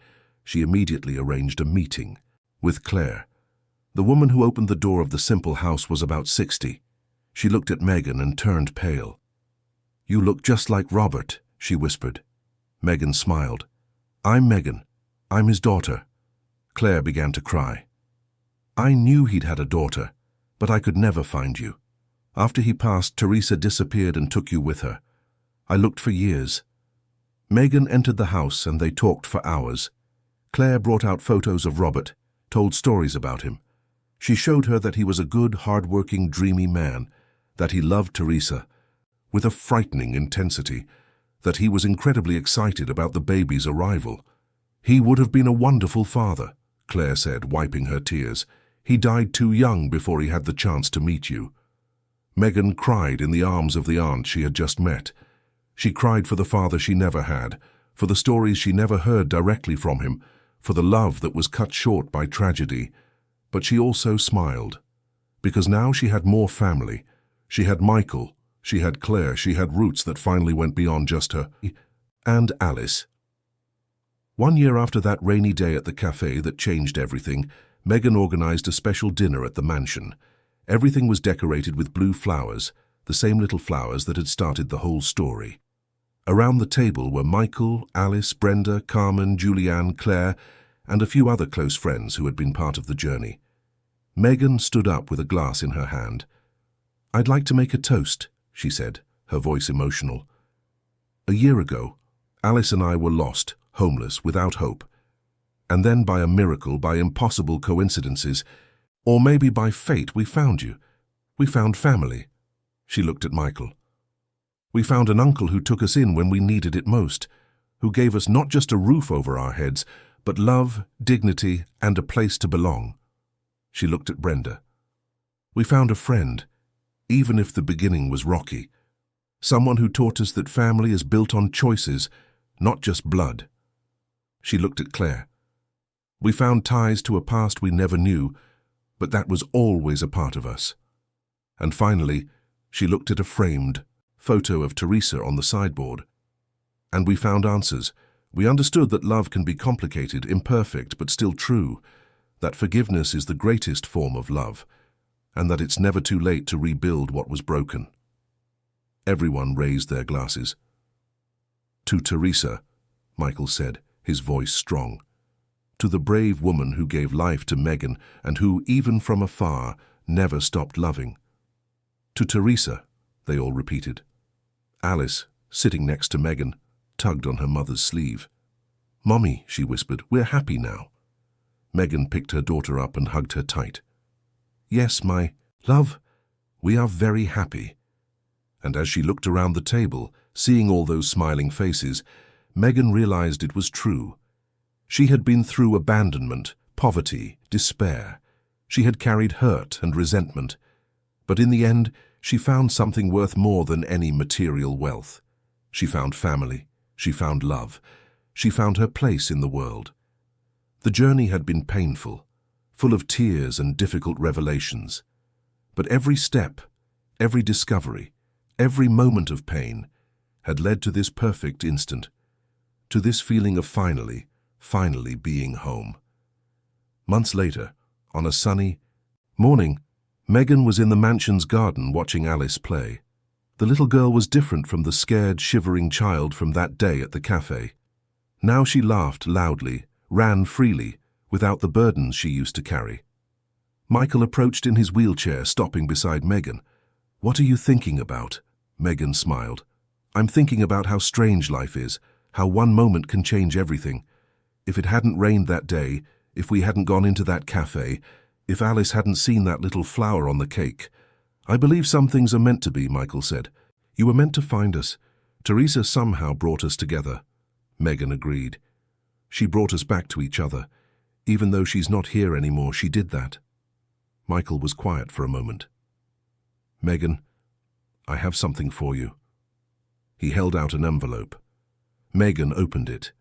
She immediately arranged a meeting with Claire. The woman who opened the door of the simple house was about 60. She looked at Megan and turned pale. "You look just like Robert," she whispered. Megan smiled. "I'm Megan. I'm his daughter." Claire began to cry. "I knew he'd had a daughter, but I could never find you. After he passed, Teresa disappeared and took you with her. I looked for years." Megan entered the house and they talked for hours. Claire brought out photos of Robert, told stories about him. She showed her that he was a good, hard-working, dreamy man, that he loved Teresa with a frightening intensity, that he was incredibly excited about the baby's arrival. "He would have been a wonderful father," Claire said, wiping her tears. "He died too young before he had the chance to meet you." Megan cried in the arms of the aunt she had just met. She cried for the father she never had, for the stories she never heard directly from him, for the love that was cut short by tragedy. But she also smiled, because now she had more family. She had Michael, she had Claire, she had roots that finally went beyond just her and Alice. 1 year after that rainy day at the cafe that changed everything, Megan organized a special dinner at the mansion. Everything was decorated with blue flowers, the same little flowers that had started the whole story. Around the table were Michael, Alice, Brenda, Carmen, Julianne, Claire, and a few other close friends who had been part of the journey. Megan stood up with a glass in her hand. "I'd like to make a toast," she said, her voice emotional. "A year ago, Alice and I were lost, homeless, without hope. And then by a miracle, by impossible coincidences, or maybe by fate, we found you. We found family." She looked at Michael. "We found an uncle who took us in when we needed it most, who gave us not just a roof over our heads, but love, dignity, and a place to belong." She looked at Brenda. "We found a friend, even if the beginning was rocky. Someone who taught us that family is built on choices, not just blood." She looked at Claire. "We found ties to a past we never knew, but that was always a part of us." And finally, she looked at a framed photo of Teresa on the sideboard. "And we found answers. We understood that love can be complicated, imperfect, but still true, that forgiveness is the greatest form of love, and that it's never too late to rebuild what was broken." Everyone raised their glasses. "To Teresa," Michael said, his voice strong. "To the brave woman who gave life to Megan and who, even from afar, never stopped loving." "To Teresa," they all repeated. Alice, sitting next to Megan, tugged on her mother's sleeve. "Mommy," she whispered, "we're happy now." Megan picked her daughter up and hugged her tight. "Yes, my love, we are very happy." And as she looked around the table, seeing all those smiling faces, Megan realized it was true. She had been through abandonment, poverty, despair. She had carried hurt and resentment. But in the end, she found something worth more than any material wealth. She found family. She found love. She found her place in the world. The journey had been painful, full of tears and difficult revelations. But every step, every discovery, every moment of pain had led to this perfect instant, to this feeling of finally being home. Months later, on a sunny morning, Megan was in the mansion's garden watching Alice play. The little girl was different from the scared, shivering child from that day at the cafe. Now she laughed loudly, ran freely, without the burdens she used to carry. Michael approached in his wheelchair, stopping beside Megan. "What are you thinking about?" Megan smiled. "I'm thinking about how strange life is, how one moment can change everything. If it hadn't rained that day, if we hadn't gone into that cafe, if Alice hadn't seen that little flower on the cake. I believe some things are meant to be," Michael said. "You were meant to find us. Teresa somehow brought us together." Megan agreed. "She brought us back to each other. Even though she's not here anymore, she did that." Michael was quiet for a moment. "Megan, I have something for you." He held out an envelope. Megan opened it.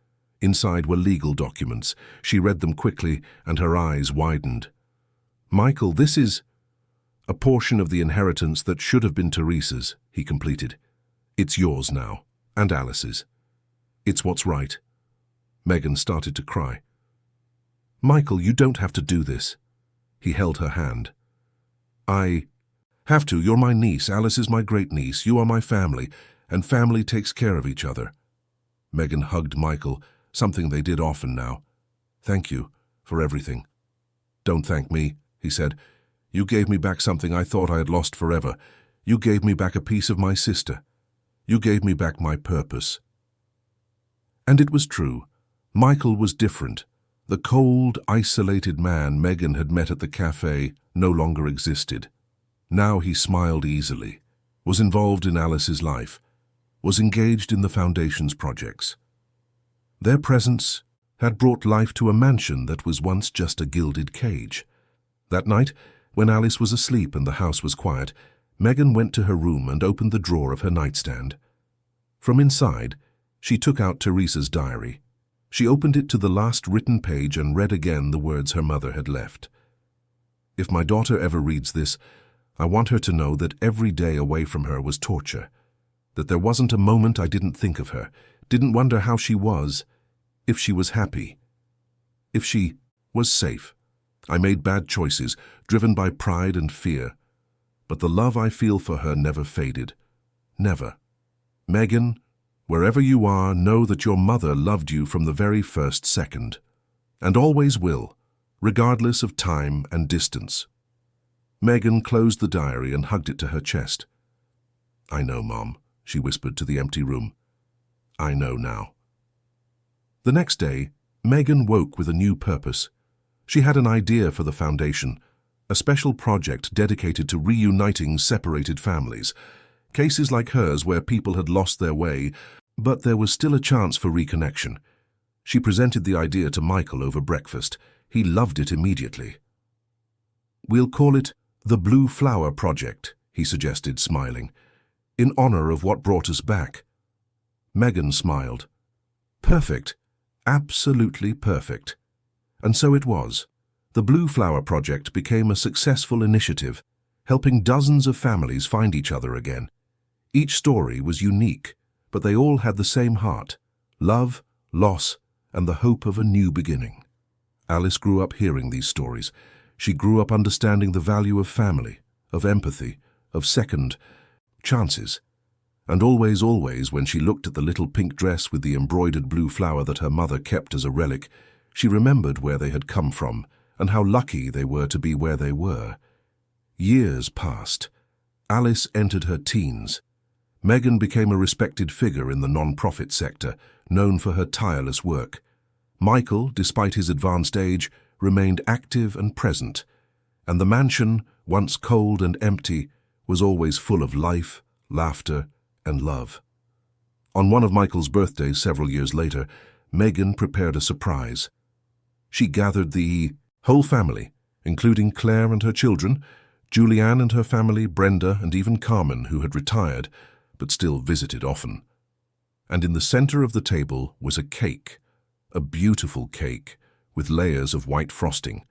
Inside were legal documents. She read them quickly, and her eyes widened. "Michael, this is a portion of the inheritance that should have been Teresa's," he completed. "It's yours now, and Alice's. It's what's right." Megan started to cry. "Michael, you don't have to do this." He held her hand. "I have to. You're my niece. Alice is my great-niece. You are my family, and family takes care of each other." Megan hugged Michael, something they did often now. "Thank you for everything." "Don't thank me," he said. "You gave me back something I thought I had lost forever. You gave me back a piece of my sister. You gave me back my purpose." And it was true. Michael was different. The cold, isolated man Megan had met at the cafe no longer existed. Now he smiled easily, was involved in Alice's life, was engaged in the Foundation's projects. Their presence had brought life to a mansion that was once just a gilded cage. That night, when Alice was asleep and the house was quiet, Megan went to her room and opened the drawer of her nightstand. From inside, she took out Teresa's diary. She opened it to the last written page and read again the words her mother had left. "If my daughter ever reads this, I want her to know that every day away from her was torture, that there wasn't a moment I didn't think of her, didn't wonder how she was, if she was happy, if she was safe. I made bad choices, driven by pride and fear, but the love I feel for her never faded. Never. Megan, wherever you are, know that your mother loved you from the very first second, and always will, regardless of time and distance." Megan closed the diary and hugged it to her chest. "I know, Mom," she whispered to the empty room. "I know now." The next day, Megan woke with a new purpose. She had an idea for the Foundation, a special project dedicated to reuniting separated families, cases like hers where people had lost their way, but there was still a chance for reconnection. She presented the idea to Michael over breakfast. He loved it immediately. "We'll call it the Blue Flower Project," he suggested, smiling, "in honor of what brought us back." Megan smiled. "Perfect. Absolutely perfect." And so it was. The Blue Flower Project became a successful initiative, helping dozens of families find each other again. Each story was unique, but they all had the same heart: love, loss, and the hope of a new beginning. Alice grew up hearing these stories. She grew up understanding the value of family, of empathy, of second chances. And always, when she looked at the little pink dress with the embroidered blue flower that her mother kept as a relic, she remembered where they had come from and how lucky they were to be where they were. Years passed. Alice entered her teens. Megan became a respected figure in the non-profit sector, known for her tireless work. Michael, despite his advanced age, remained active and present, and the mansion, once cold and empty, was always full of life, laughter, and love. On one of Michael's birthdays several years later, Megan prepared a surprise. She gathered the whole family, including Claire and her children, Julianne and her family, Brenda, and even Carmen, who had retired, but still visited often. And in the center of the table was a cake, a beautiful cake, with layers of white frosting,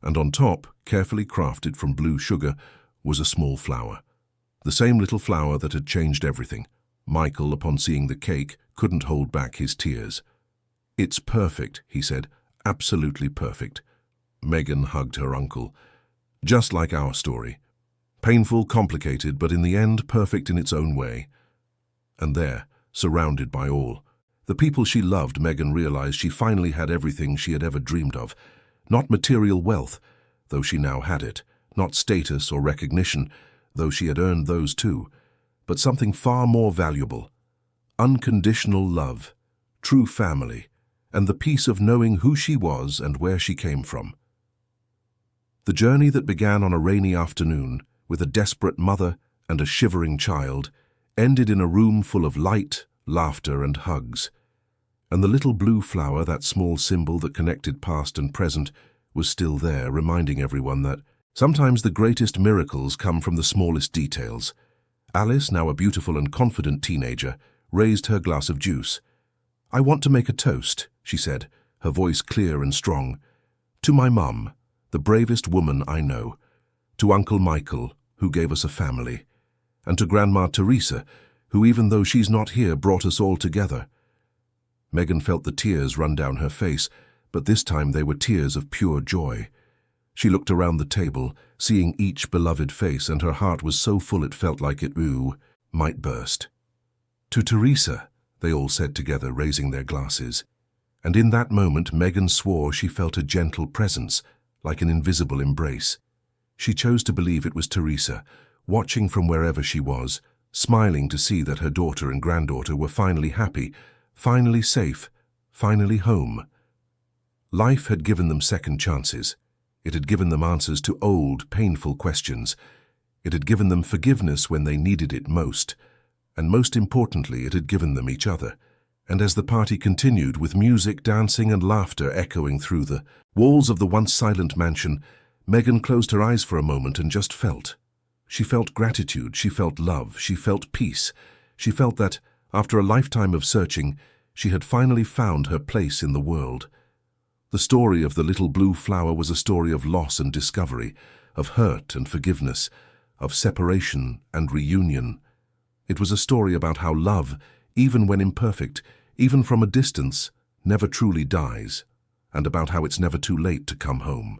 and on top, carefully crafted from blue sugar, was a small flower. The same little flower that had changed everything. Michael, upon seeing the cake, couldn't hold back his tears. "It's perfect," he said, "absolutely perfect." Megan hugged her uncle. "Just like our story. Painful, complicated, but in the end perfect in its own way." And there, surrounded by all the people she loved, Megan realized she finally had everything she had ever dreamed of. Not material wealth, though she now had it, not status or recognition, though she had earned those too, but something far more valuable: unconditional love, true family, and the peace of knowing who she was and where she came from. The journey that began on a rainy afternoon, with a desperate mother and a shivering child, ended in a room full of light, laughter, and hugs. And the little blue flower, that small symbol that connected past and present, was still there, reminding everyone that sometimes the greatest miracles come from the smallest details. Alice, now a beautiful and confident teenager, raised her glass of juice. "I want to make a toast," she said, her voice clear and strong. "To my mum, the bravest woman I know. To Uncle Michael, who gave us a family. And to Grandma Teresa, who, even though she's not here, brought us all together." Megan felt the tears run down her face, but this time they were tears of pure joy. She looked around the table, seeing each beloved face, and her heart was so full it felt like it might burst. "To Teresa," they all said together, raising their glasses. And in that moment Megan swore she felt a gentle presence, like an invisible embrace. She chose to believe it was Teresa, watching from wherever she was, smiling to see that her daughter and granddaughter were finally happy, finally safe, finally home. Life had given them second chances. It had given them answers to old, painful questions. It had given them forgiveness when they needed it most. And most importantly, it had given them each other. And as the party continued, with music, dancing, and laughter echoing through the walls of the once silent mansion, Megan closed her eyes for a moment and just felt. She felt gratitude, she felt love, she felt peace. She felt that, after a lifetime of searching, she had finally found her place in the world. The story of the little blue flower was a story of loss and discovery, of hurt and forgiveness, of separation and reunion. It was a story about how love, even when imperfect, even from a distance, never truly dies, and about how it's never too late to come home.